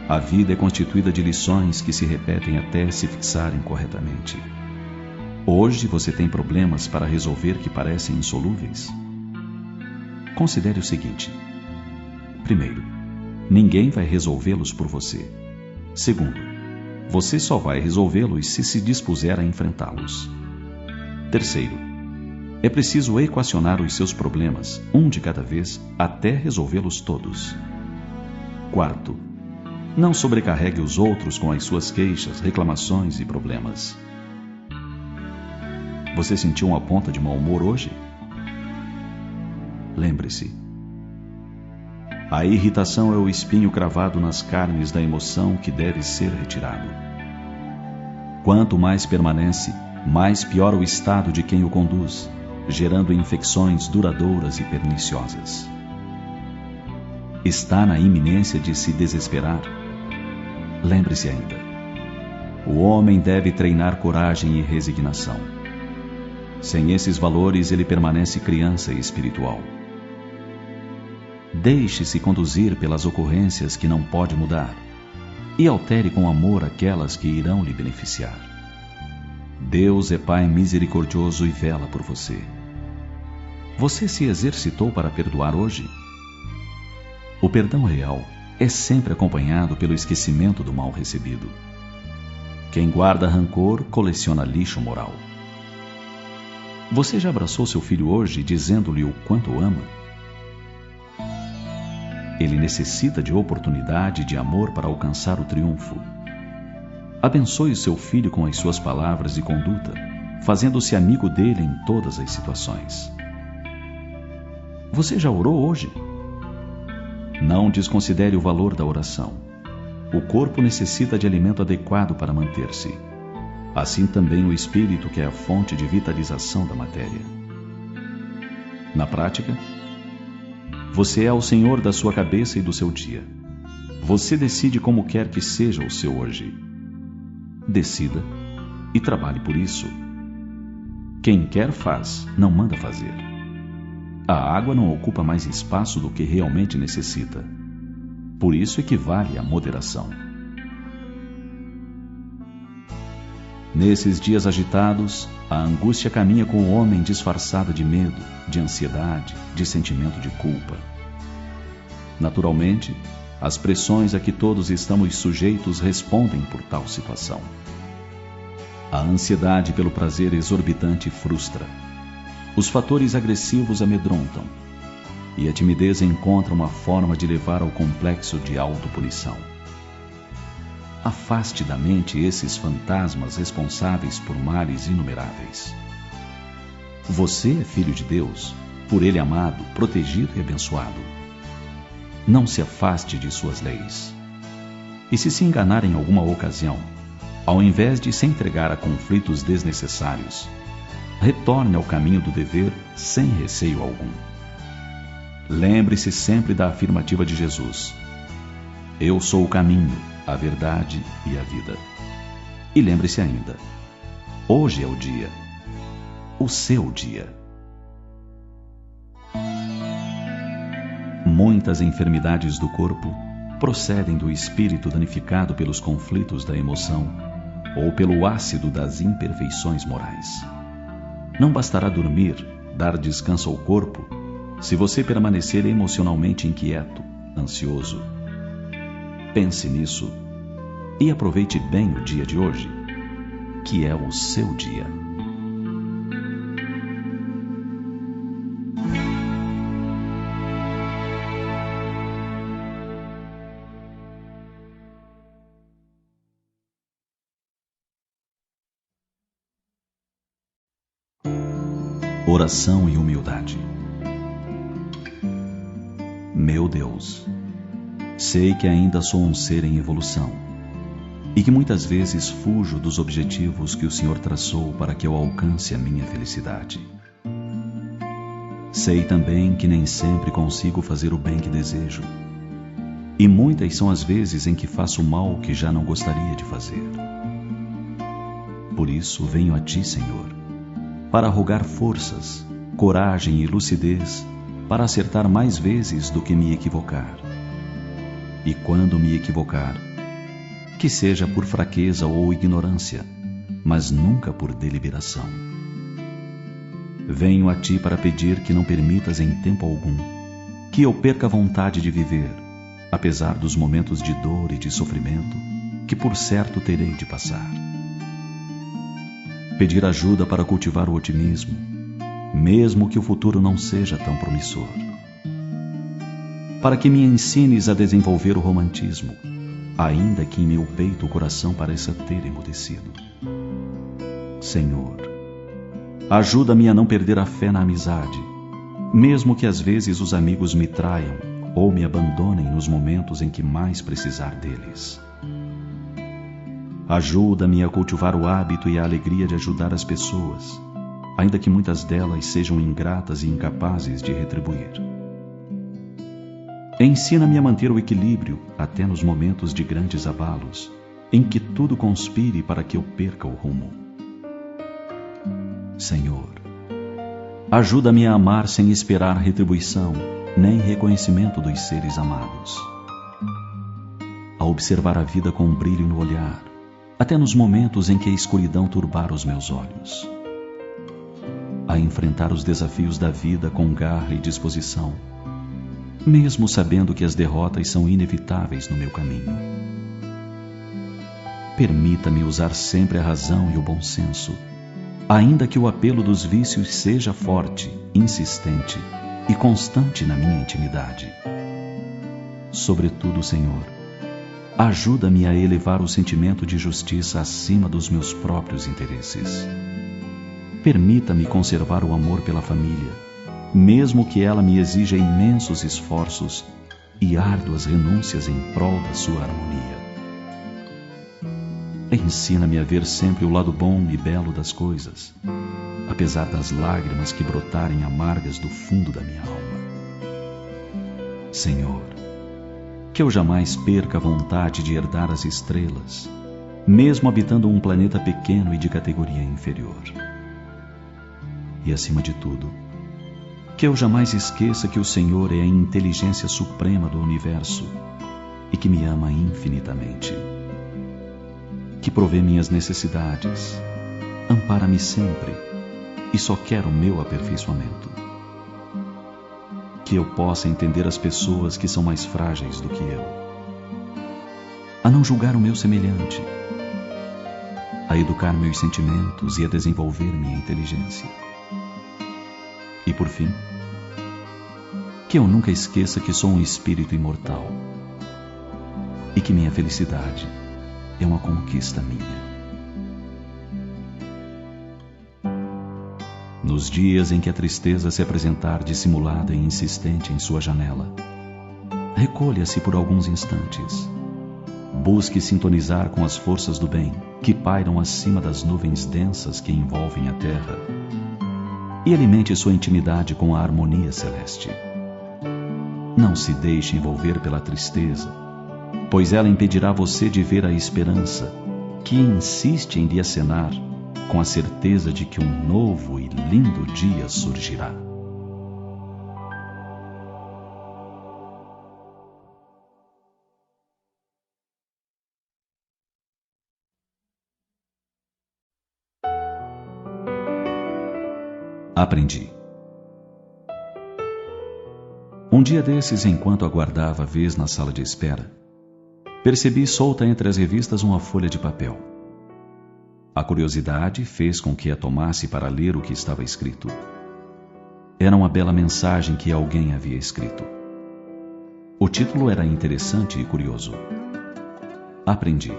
A vida é constituída de lições que se repetem até se fixarem corretamente. Hoje você tem problemas para resolver que parecem insolúveis? Considere o seguinte. Primeiro, ninguém vai resolvê-los por você. Segundo, você só vai resolvê-los se dispuser a enfrentá-los. Terceiro, é preciso equacionar os seus problemas, um de cada vez, até resolvê-los todos. Quarto, não sobrecarregue os outros com as suas queixas, reclamações e problemas. Você sentiu uma ponta de mau humor hoje? Lembre-se, a irritação é o espinho cravado nas carnes da emoção que deve ser retirado. Quanto mais permanece, mais piora o estado de quem o conduz, gerando infecções duradouras e perniciosas. Está na iminência de se desesperar? Lembre-se ainda, o homem deve treinar coragem e resignação. Sem esses valores, ele permanece criança espiritual. Deixe-se conduzir pelas ocorrências que não pode mudar e altere com amor aquelas que irão lhe beneficiar. Deus é Pai misericordioso e vela por você. Você se exercitou para perdoar hoje? O perdão real é sempre acompanhado pelo esquecimento do mal recebido. Quem guarda rancor coleciona lixo moral. Você já abraçou seu filho hoje dizendo-lhe o quanto o ama? Ele necessita de oportunidade e de amor para alcançar o triunfo. Abençoe o seu filho com as suas palavras e conduta, fazendo-se amigo dele em todas as situações. Você já orou hoje? Não desconsidere o valor da oração. O corpo necessita de alimento adequado para manter-se. Assim também o espírito, que é a fonte de vitalização da matéria. Na prática, você é o senhor da sua cabeça e do seu dia. Você decide como quer que seja o seu hoje. Decida e trabalhe por isso. Quem quer faz, não manda fazer. A água não ocupa mais espaço do que realmente necessita. Por isso equivale à moderação. Nesses dias agitados, a angústia caminha com o homem disfarçada de medo, de ansiedade, de sentimento de culpa. Naturalmente, as pressões a que todos estamos sujeitos respondem por tal situação. A ansiedade pelo prazer exorbitante frustra. Os fatores agressivos amedrontam. E a timidez encontra uma forma de levar ao complexo de autopunição. Afaste da mente esses fantasmas responsáveis por males inumeráveis. Você é filho de Deus, por Ele amado, protegido e abençoado. Não se afaste de suas leis. E se enganar em alguma ocasião, ao invés de se entregar a conflitos desnecessários, retorne ao caminho do dever sem receio algum. Lembre-se sempre da afirmativa de Jesus: Eu sou o caminho, a verdade e a vida. E lembre-se ainda, hoje é o dia, o seu dia. Muitas enfermidades do corpo procedem do espírito danificado pelos conflitos da emoção ou pelo ácido das imperfeições morais. Não bastará dormir, dar descanso ao corpo, se você permanecer emocionalmente inquieto, ansioso. Pense nisso e aproveite bem o dia de hoje, que é o seu dia. Oração e humildade. Meu Deus, sei que ainda sou um ser em evolução e que muitas vezes fujo dos objetivos que o Senhor traçou para que eu alcance a minha felicidade. Sei também que nem sempre consigo fazer o bem que desejo, e muitas são as vezes em que faço o mal que já não gostaria de fazer. Por isso venho a Ti, Senhor, para rogar forças, coragem e lucidez para acertar mais vezes do que me equivocar. E quando me equivocar, que seja por fraqueza ou ignorância, mas nunca por deliberação. Venho a Ti para pedir que não permitas em tempo algum que eu perca a vontade de viver, apesar dos momentos de dor e de sofrimento que por certo terei de passar. Pedir ajuda para cultivar o otimismo, mesmo que o futuro não seja tão promissor. Para que me ensines a desenvolver o romantismo, ainda que em meu peito o coração pareça ter emudecido. Senhor, ajuda-me a não perder a fé na amizade, mesmo que às vezes os amigos me traiam ou me abandonem nos momentos em que mais precisar deles. Ajuda-me a cultivar o hábito e a alegria de ajudar as pessoas, ainda que muitas delas sejam ingratas e incapazes de retribuir. Ensina-me a manter o equilíbrio até nos momentos de grandes abalos, em que tudo conspire para que eu perca o rumo. Senhor, ajuda-me a amar sem esperar retribuição, nem reconhecimento dos seres amados. A observar a vida com um brilho no olhar, até nos momentos em que a escuridão turbar os meus olhos. A enfrentar os desafios da vida com garra e disposição, mesmo sabendo que as derrotas são inevitáveis no meu caminho. Permita-me usar sempre a razão e o bom senso, ainda que o apelo dos vícios seja forte, insistente e constante na minha intimidade. Sobretudo, Senhor, ajuda-me a elevar o sentimento de justiça acima dos meus próprios interesses. Permita-me conservar o amor pela família, mesmo que ela me exija imensos esforços e árduas renúncias em prol da sua harmonia. Ensina-me a ver sempre o lado bom e belo das coisas, apesar das lágrimas que brotarem amargas do fundo da minha alma. Senhor, que eu jamais perca a vontade de herdar as estrelas, mesmo habitando um planeta pequeno e de categoria inferior. E acima de tudo, que eu jamais esqueça que o Senhor é a inteligência suprema do universo e que me ama infinitamente, que provê minhas necessidades, ampara-me sempre e só quer o meu aperfeiçoamento. Que eu possa entender as pessoas que são mais frágeis do que eu, a não julgar o meu semelhante, a educar meus sentimentos e a desenvolver minha inteligência. E por fim, que eu nunca esqueça que sou um espírito imortal e que minha felicidade é uma conquista minha. Nos dias em que a tristeza se apresentar dissimulada e insistente em sua janela, recolha-se por alguns instantes. Busque sintonizar com as forças do bem que pairam acima das nuvens densas que envolvem a terra e alimente sua intimidade com a harmonia celeste. Não se deixe envolver pela tristeza, pois ela impedirá você de ver a esperança, que insiste em lhe acenar, com a certeza de que um novo e lindo dia surgirá. Aprendi. Um dia desses, enquanto aguardava a vez na sala de espera, percebi solta entre as revistas uma folha de papel. A curiosidade fez com que a tomasse para ler o que estava escrito. Era uma bela mensagem que alguém havia escrito. O título era interessante e curioso. Aprendi.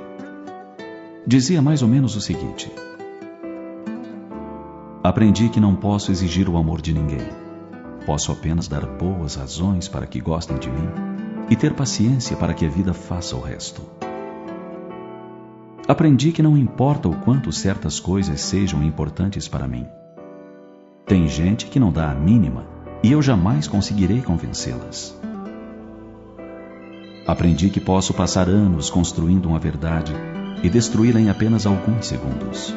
Dizia mais ou menos o seguinte: aprendi que não posso exigir o amor de ninguém. Posso apenas dar boas razões para que gostem de mim e ter paciência para que a vida faça o resto. Aprendi que não importa o quanto certas coisas sejam importantes para mim. Tem gente que não dá a mínima e eu jamais conseguirei convencê-las. Aprendi que posso passar anos construindo uma verdade e destruí-la em apenas alguns segundos.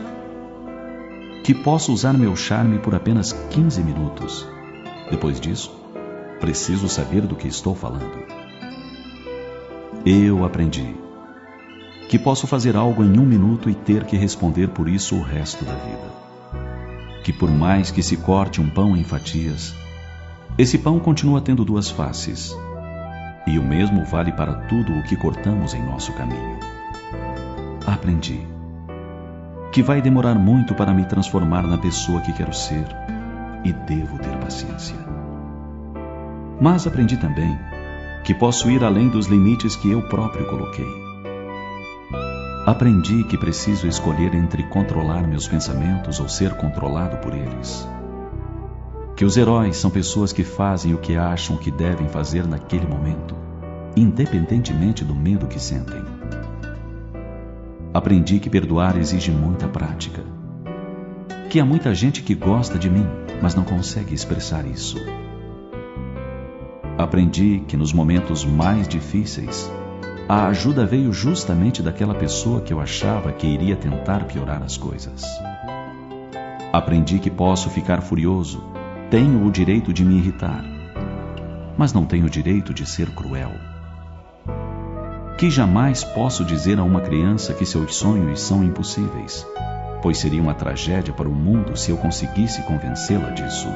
Que posso usar meu charme por apenas 15 minutos. Depois disso, preciso saber do que estou falando. Eu aprendi que posso fazer algo em 1 minuto e ter que responder por isso o resto da vida. Que por mais que se corte um pão em fatias, esse pão continua tendo 2 faces. E o mesmo vale para tudo o que cortamos em nosso caminho. Aprendi que vai demorar muito para me transformar na pessoa que quero ser e devo ter paciência. Mas aprendi também que posso ir além dos limites que eu próprio coloquei. Aprendi que preciso escolher entre controlar meus pensamentos ou ser controlado por eles. Que os heróis são pessoas que fazem o que acham que devem fazer naquele momento, independentemente do medo que sentem. Aprendi que perdoar exige muita prática. Que há muita gente que gosta de mim, mas não consegue expressar isso. Aprendi que nos momentos mais difíceis, a ajuda veio justamente daquela pessoa que eu achava que iria tentar piorar as coisas. Aprendi que posso ficar furioso, tenho o direito de me irritar, mas não tenho o direito de ser cruel. Que jamais posso dizer a uma criança que seus sonhos são impossíveis, pois seria uma tragédia para o mundo se eu conseguisse convencê-la disso.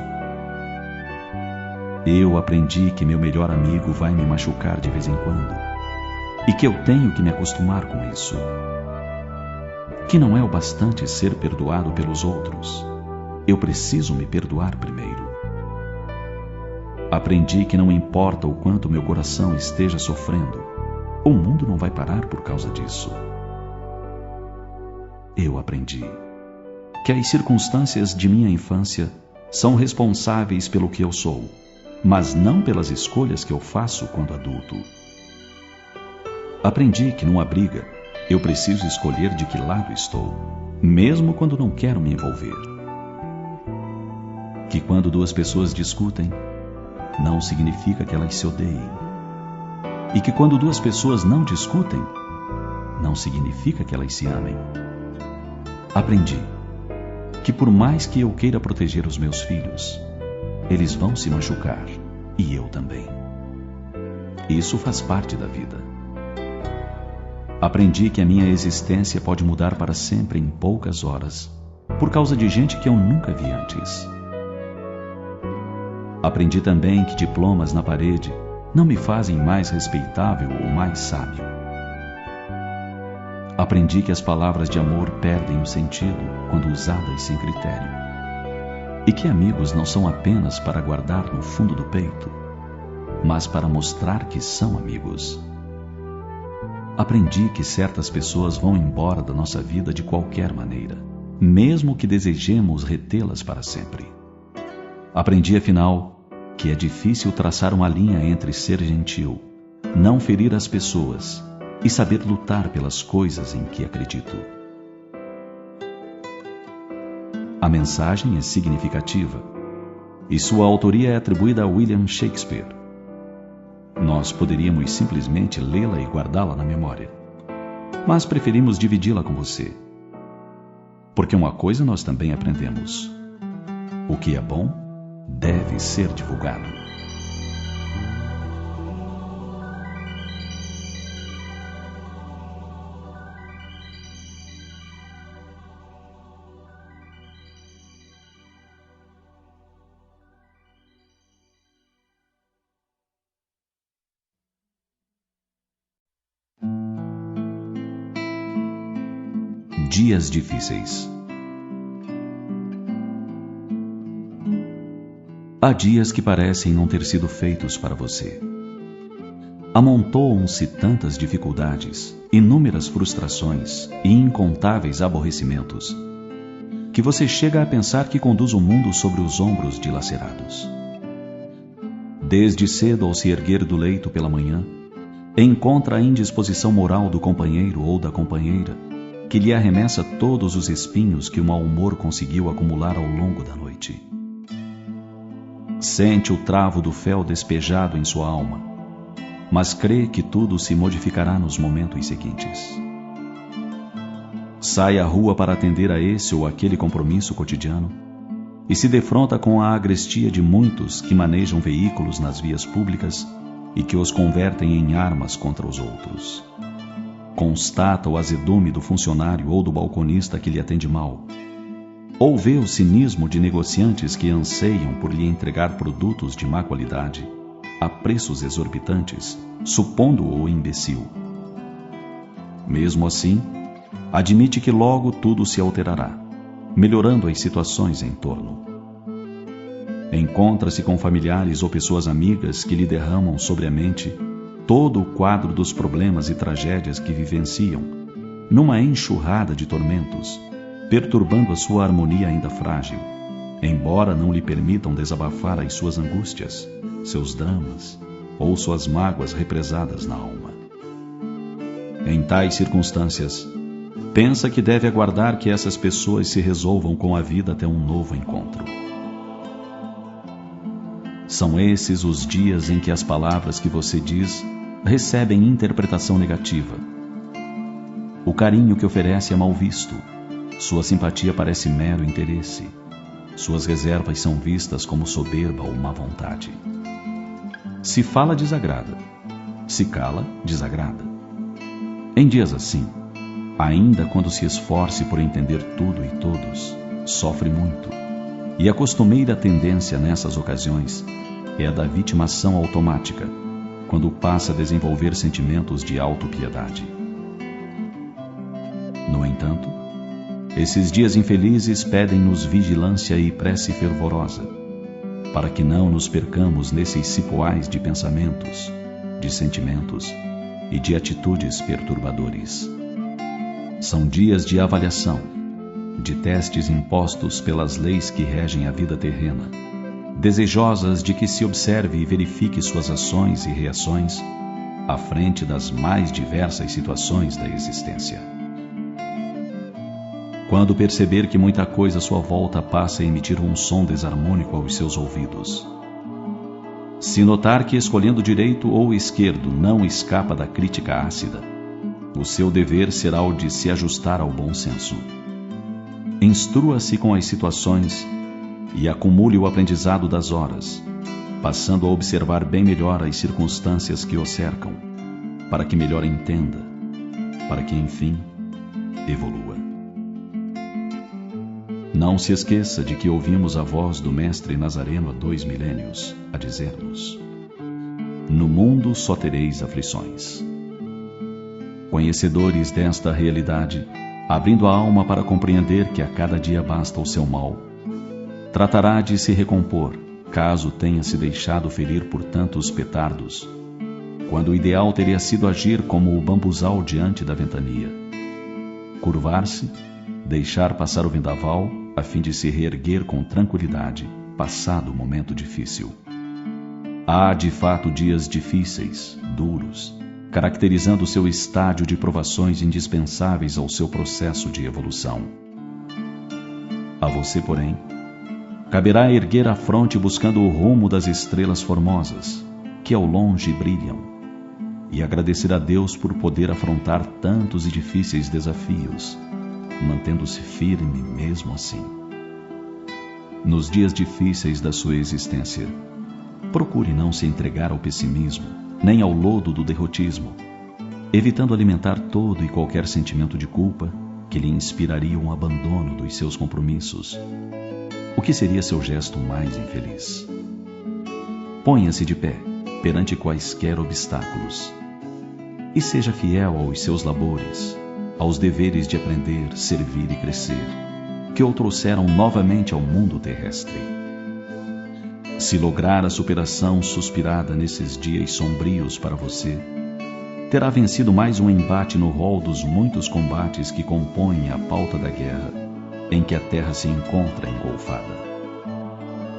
Eu aprendi que meu melhor amigo vai me machucar de vez em quando e que eu tenho que me acostumar com isso. Que não é o bastante ser perdoado pelos outros. Eu preciso me perdoar primeiro. Aprendi que não importa o quanto meu coração esteja sofrendo, o mundo não vai parar por causa disso. Eu aprendi que as circunstâncias de minha infância são responsáveis pelo que eu sou, mas não pelas escolhas que eu faço quando adulto. Aprendi que numa briga eu preciso escolher de que lado estou, mesmo quando não quero me envolver. Que quando 2 pessoas discutem, não significa que elas se odeiem. E que quando 2 pessoas não discutem, não significa que elas se amem. Aprendi que por mais que eu queira proteger os meus filhos, eles vão se machucar, e eu também. Isso faz parte da vida. Aprendi que a minha existência pode mudar para sempre em poucas horas, por causa de gente que eu nunca vi antes. Aprendi também que diplomas na parede não me fazem mais respeitável ou mais sábio. Aprendi que as palavras de amor perdem o sentido quando usadas sem critério. E que amigos não são apenas para guardar no fundo do peito, mas para mostrar que são amigos. Aprendi que certas pessoas vão embora da nossa vida de qualquer maneira, mesmo que desejemos retê-las para sempre. Aprendi, afinal, que é difícil traçar uma linha entre ser gentil, não ferir as pessoas e saber lutar pelas coisas em que acredito. A mensagem é significativa e sua autoria é atribuída a William Shakespeare. Nós poderíamos simplesmente lê-la e guardá-la na memória, mas preferimos dividi-la com você. Porque uma coisa nós também aprendemos: o que é bom deve ser divulgado. Dias difíceis. Há dias que parecem não ter sido feitos para você. Amontoam-se tantas dificuldades, inúmeras frustrações e incontáveis aborrecimentos, que você chega a pensar que conduz o mundo sobre os ombros dilacerados. Desde cedo, ao se erguer do leito pela manhã, encontra a indisposição moral do companheiro ou da companheira, que lhe arremessa todos os espinhos que o mau humor conseguiu acumular ao longo da noite. Sente o travo do fel despejado em sua alma, mas crê que tudo se modificará nos momentos seguintes. Sai à rua para atender a esse ou aquele compromisso cotidiano e se defronta com a agrestia de muitos que manejam veículos nas vias públicas e que os convertem em armas contra os outros. Constata o azedume do funcionário ou do balconista que lhe atende mal, ou vê o cinismo de negociantes que anseiam por lhe entregar produtos de má qualidade a preços exorbitantes, supondo-o imbecil. Mesmo assim, admite que logo tudo se alterará, melhorando as situações em torno. Encontra-se com familiares ou pessoas amigas que lhe derramam sobre a mente todo o quadro dos problemas e tragédias que vivenciam, numa enxurrada de tormentos, perturbando a sua harmonia ainda frágil, embora não lhe permitam desabafar as suas angústias, seus dramas ou suas mágoas represadas na alma. Em tais circunstâncias, pensa que deve aguardar que essas pessoas se resolvam com a vida até um novo encontro. São esses os dias em que as palavras que você diz recebem interpretação negativa. O carinho que oferece é mal visto. Sua simpatia parece mero interesse. Suas reservas são vistas como soberba ou má vontade. Se fala, desagrada. Se cala, desagrada. Em dias assim, ainda quando se esforce por entender tudo e todos, sofre muito. E a costumeira tendência nessas ocasiões é a da vitimação automática, quando passa a desenvolver sentimentos de autopiedade. No entanto, esses dias infelizes pedem-nos vigilância e prece fervorosa, para que não nos percamos nesses cipoais de pensamentos, de sentimentos e de atitudes perturbadores. São dias de avaliação, de testes impostos pelas leis que regem a vida terrena, desejosas de que se observe e verifique suas ações e reações à frente das mais diversas situações da existência. Quando perceber que muita coisa à sua volta passa a emitir um som desarmônico aos seus ouvidos, se notar que escolhendo direito ou esquerdo não escapa da crítica ácida, o seu dever será o de se ajustar ao bom senso. Instrua-se com as situações e acumule o aprendizado das horas, passando a observar bem melhor as circunstâncias que o cercam, para que melhor entenda, para que, enfim, evolua. Não se esqueça de que ouvimos a voz do Mestre Nazareno há 2 milênios, a dizer-nos: no mundo só tereis aflições. Conhecedores desta realidade, abrindo a alma para compreender que a cada dia basta o seu mal, tratará de se recompor, caso tenha se deixado ferir por tantos petardos, quando o ideal teria sido agir como o bambuzal diante da ventania. Curvar-se, deixar passar o vendaval, a fim de se reerguer com tranquilidade, passado o momento difícil. Há, de fato, dias difíceis, duros, caracterizando o seu estádio de provações indispensáveis ao seu processo de evolução. A você, porém, caberá erguer a fronte buscando o rumo das estrelas formosas, que ao longe brilham, e agradecer a Deus por poder afrontar tantos e difíceis desafios, mantendo-se firme mesmo assim. Nos dias difíceis da sua existência, procure não se entregar ao pessimismo, nem ao lodo do derrotismo, evitando alimentar todo e qualquer sentimento de culpa que lhe inspiraria um abandono dos seus compromissos, o que seria seu gesto mais infeliz. Ponha-se de pé perante quaisquer obstáculos e seja fiel aos seus labores, aos deveres de aprender, servir e crescer, que o trouxeram novamente ao mundo terrestre. Se lograr a superação suspirada nesses dias sombrios para você, terá vencido mais um embate no rol dos muitos combates que compõem a pauta da guerra em que a Terra se encontra engolfada.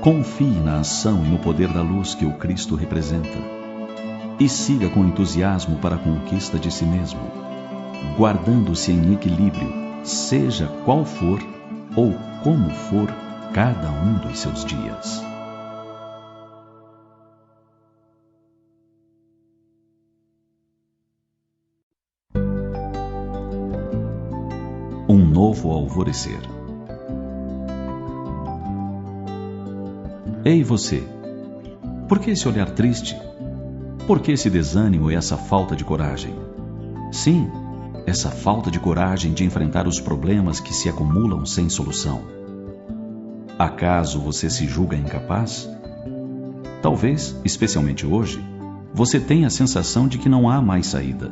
Confie na ação e no poder da luz que o Cristo representa e siga com entusiasmo para a conquista de si mesmo, guardando-se em equilíbrio, seja qual for ou como for cada um dos seus dias. Um novo alvorecer. Ei você, por que esse olhar triste? Por que esse desânimo e essa falta de coragem? Sim, essa falta de coragem de enfrentar os problemas que se acumulam sem solução. Acaso você se julga incapaz? Talvez, especialmente hoje, você tenha a sensação de que não há mais saída,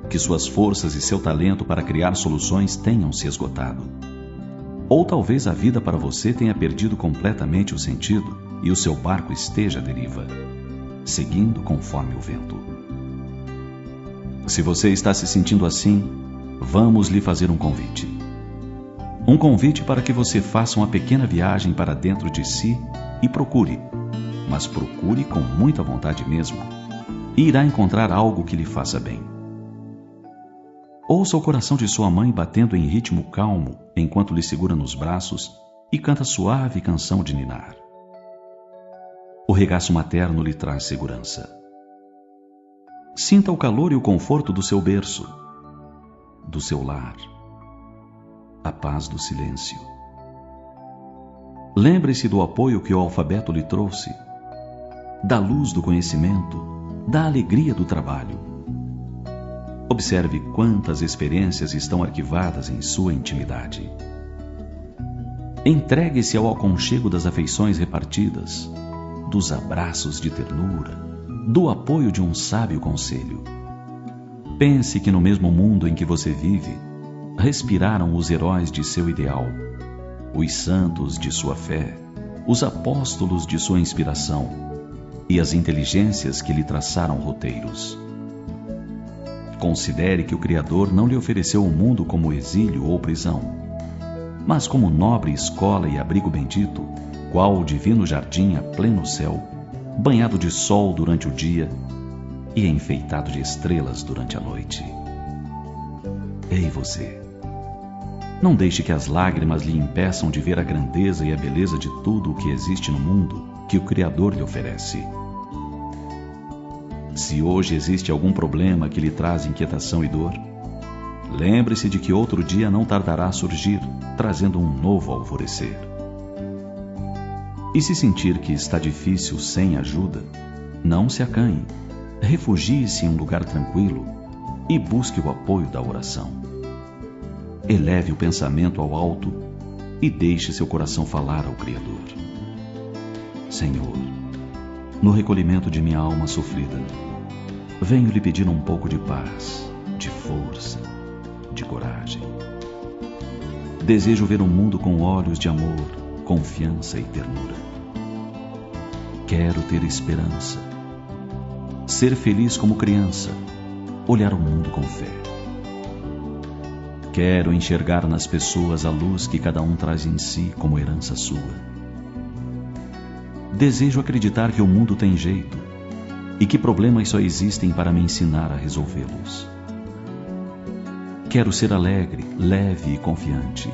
que suas forças e seu talento para criar soluções tenham se esgotado. Ou talvez a vida para você tenha perdido completamente o sentido e o seu barco esteja à deriva, seguindo conforme o vento. Se você está se sentindo assim, vamos lhe fazer um convite. Um convite para que você faça uma pequena viagem para dentro de si e procure, mas procure com muita vontade mesmo, e irá encontrar algo que lhe faça bem. Ouça o coração de sua mãe batendo em ritmo calmo enquanto lhe segura nos braços e canta suave canção de ninar. O regaço materno lhe traz segurança. Sinta o calor e o conforto do seu berço, do seu lar, a paz do silêncio. Lembre-se do apoio que o alfabeto lhe trouxe, da luz do conhecimento, da alegria do trabalho. Observe quantas experiências estão arquivadas em sua intimidade. Entregue-se ao aconchego das afeições repartidas, dos abraços de ternura, do apoio de um sábio conselho. Pense que no mesmo mundo em que você vive, respiraram os heróis de seu ideal, os santos de sua fé, os apóstolos de sua inspiração e as inteligências que lhe traçaram roteiros. Considere que o Criador não lhe ofereceu o mundo como exílio ou prisão, mas como nobre escola e abrigo bendito, qual o divino jardim a pleno céu, banhado de sol durante o dia e enfeitado de estrelas durante a noite. Ei você, não deixe que as lágrimas lhe impeçam de ver a grandeza e a beleza de tudo o que existe no mundo que o Criador lhe oferece. Se hoje existe algum problema que lhe traz inquietação e dor, lembre-se de que outro dia não tardará a surgir, trazendo um novo alvorecer. E se sentir que está difícil sem ajuda, não se acanhe, refugie-se em um lugar tranquilo e busque o apoio da oração. Eleve o pensamento ao alto e deixe seu coração falar ao Criador. Senhor, no recolhimento de minha alma sofrida, venho lhe pedir um pouco de paz, de força, de coragem. Desejo ver o mundo com olhos de amor, confiança e ternura. Quero ter esperança, ser feliz como criança, olhar o mundo com fé. Quero enxergar nas pessoas a luz que cada um traz em si como herança sua. Desejo acreditar que o mundo tem jeito e que problemas só existem para me ensinar a resolvê-los. Quero ser alegre, leve e confiante.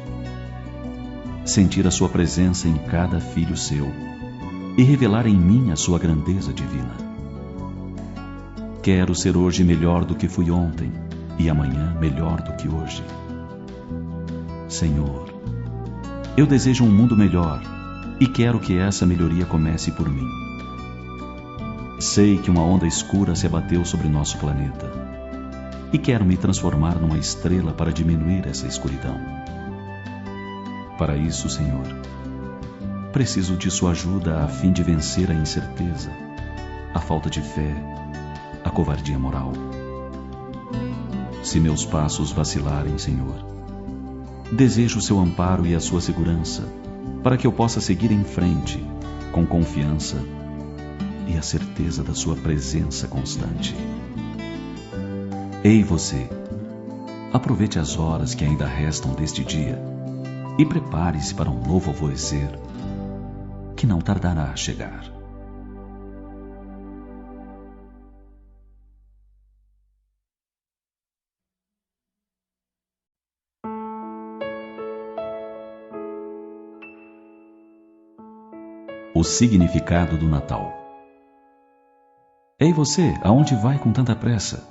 Sentir a sua presença em cada filho seu e revelar em mim a sua grandeza divina. Quero ser hoje melhor do que fui ontem e amanhã melhor do que hoje. Senhor, eu desejo um mundo melhor e quero que essa melhoria comece por mim. Sei que uma onda escura se abateu sobre nosso planeta e quero me transformar numa estrela para diminuir essa escuridão. Para isso, Senhor, preciso de sua ajuda a fim de vencer a incerteza, a falta de fé, a covardia moral. Se meus passos vacilarem, Senhor, desejo o seu amparo e a sua segurança para que eu possa seguir em frente com confiança e a certeza da sua presença constante. Ei você, aproveite as horas que ainda restam deste dia e prepare-se para um novo alvorecer que não tardará a chegar. O significado do Natal. Ei você, aonde vai com tanta pressa?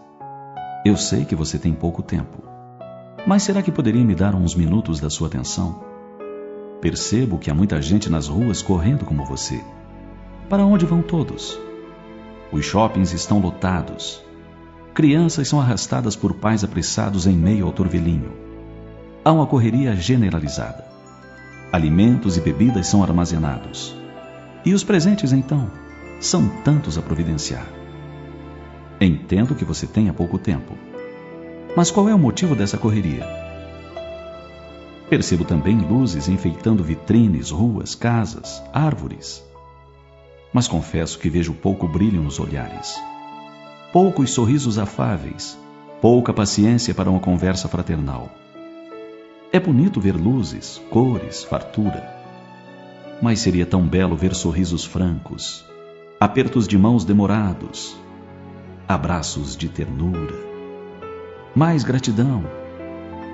Eu sei que você tem pouco tempo, mas será que poderia me dar uns minutos da sua atenção? Percebo que há muita gente nas ruas correndo como você. Para onde vão todos? Os shoppings estão lotados. Crianças são arrastadas por pais apressados em meio ao turvelinho. Há uma correria generalizada. Alimentos e bebidas são armazenados. E os presentes, então? São tantos a providenciar. Entendo que você tenha pouco tempo. Mas qual é o motivo dessa correria? Percebo também luzes enfeitando vitrines, ruas, casas, árvores. Mas confesso que vejo pouco brilho nos olhares. Poucos sorrisos afáveis. Pouca paciência para uma conversa fraternal. É bonito ver luzes, cores, fartura. Mas seria tão belo ver sorrisos francos, apertos de mãos demorados, abraços de ternura, mais gratidão,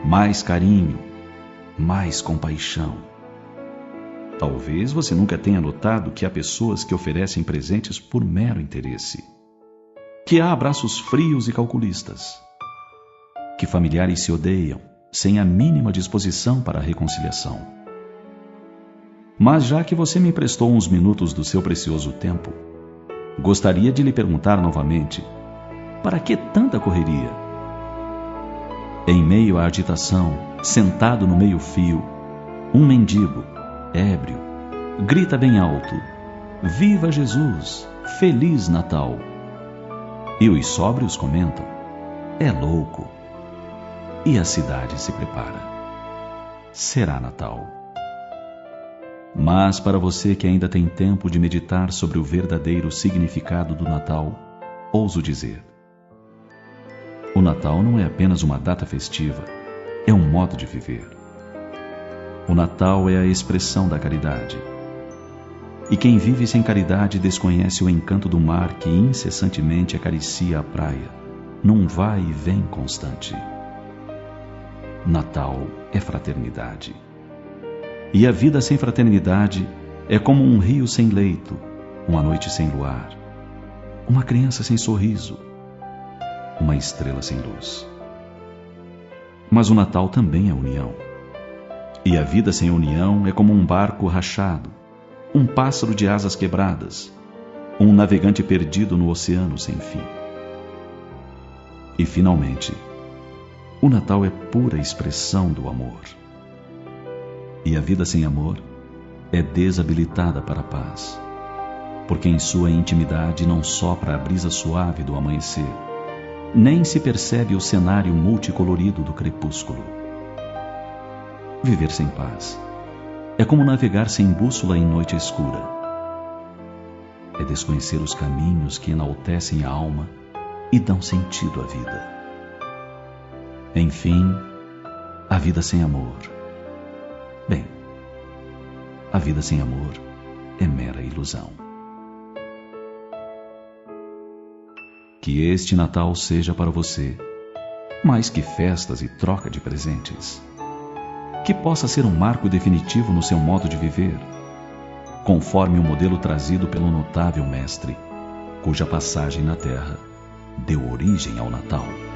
mais carinho, mais compaixão. Talvez você nunca tenha notado que há pessoas que oferecem presentes por mero interesse, que há abraços frios e calculistas, que familiares se odeiam sem a mínima disposição para a reconciliação. Mas já que você me emprestou uns minutos do seu precioso tempo, gostaria de lhe perguntar novamente: para que tanta correria? Em meio à agitação, sentado no meio-fio, um mendigo, ébrio, grita bem alto: Viva Jesus! Feliz Natal! E os sóbrios comentam: é louco! E a cidade se prepara. Será Natal. Mas para você que ainda tem tempo de meditar sobre o verdadeiro significado do Natal, ouso dizer: o Natal não é apenas uma data festiva, é um modo de viver. O Natal é a expressão da caridade. E quem vive sem caridade desconhece o encanto do mar que incessantemente acaricia a praia, num vai e vem constante. Natal é fraternidade. E a vida sem fraternidade é como um rio sem leito, uma noite sem luar, uma criança sem sorriso, uma estrela sem luz. Mas o Natal também é união. E a vida sem união é como um barco rachado, um pássaro de asas quebradas, um navegante perdido no oceano sem fim. E, finalmente, o Natal é pura expressão do amor. E a vida sem amor é desabilitada para a paz, porque em sua intimidade não sopra a brisa suave do amanhecer, nem se percebe o cenário multicolorido do crepúsculo. Viver sem paz é como navegar sem bússola em noite escura. É desconhecer os caminhos que enaltecem a alma e dão sentido à vida. Enfim, a vida sem amor. Bem, a vida sem amor é mera ilusão. Que este Natal seja para você mais que festas e troca de presentes. Que possa ser um marco definitivo no seu modo de viver, conforme o modelo trazido pelo notável mestre, cuja passagem na Terra deu origem ao Natal.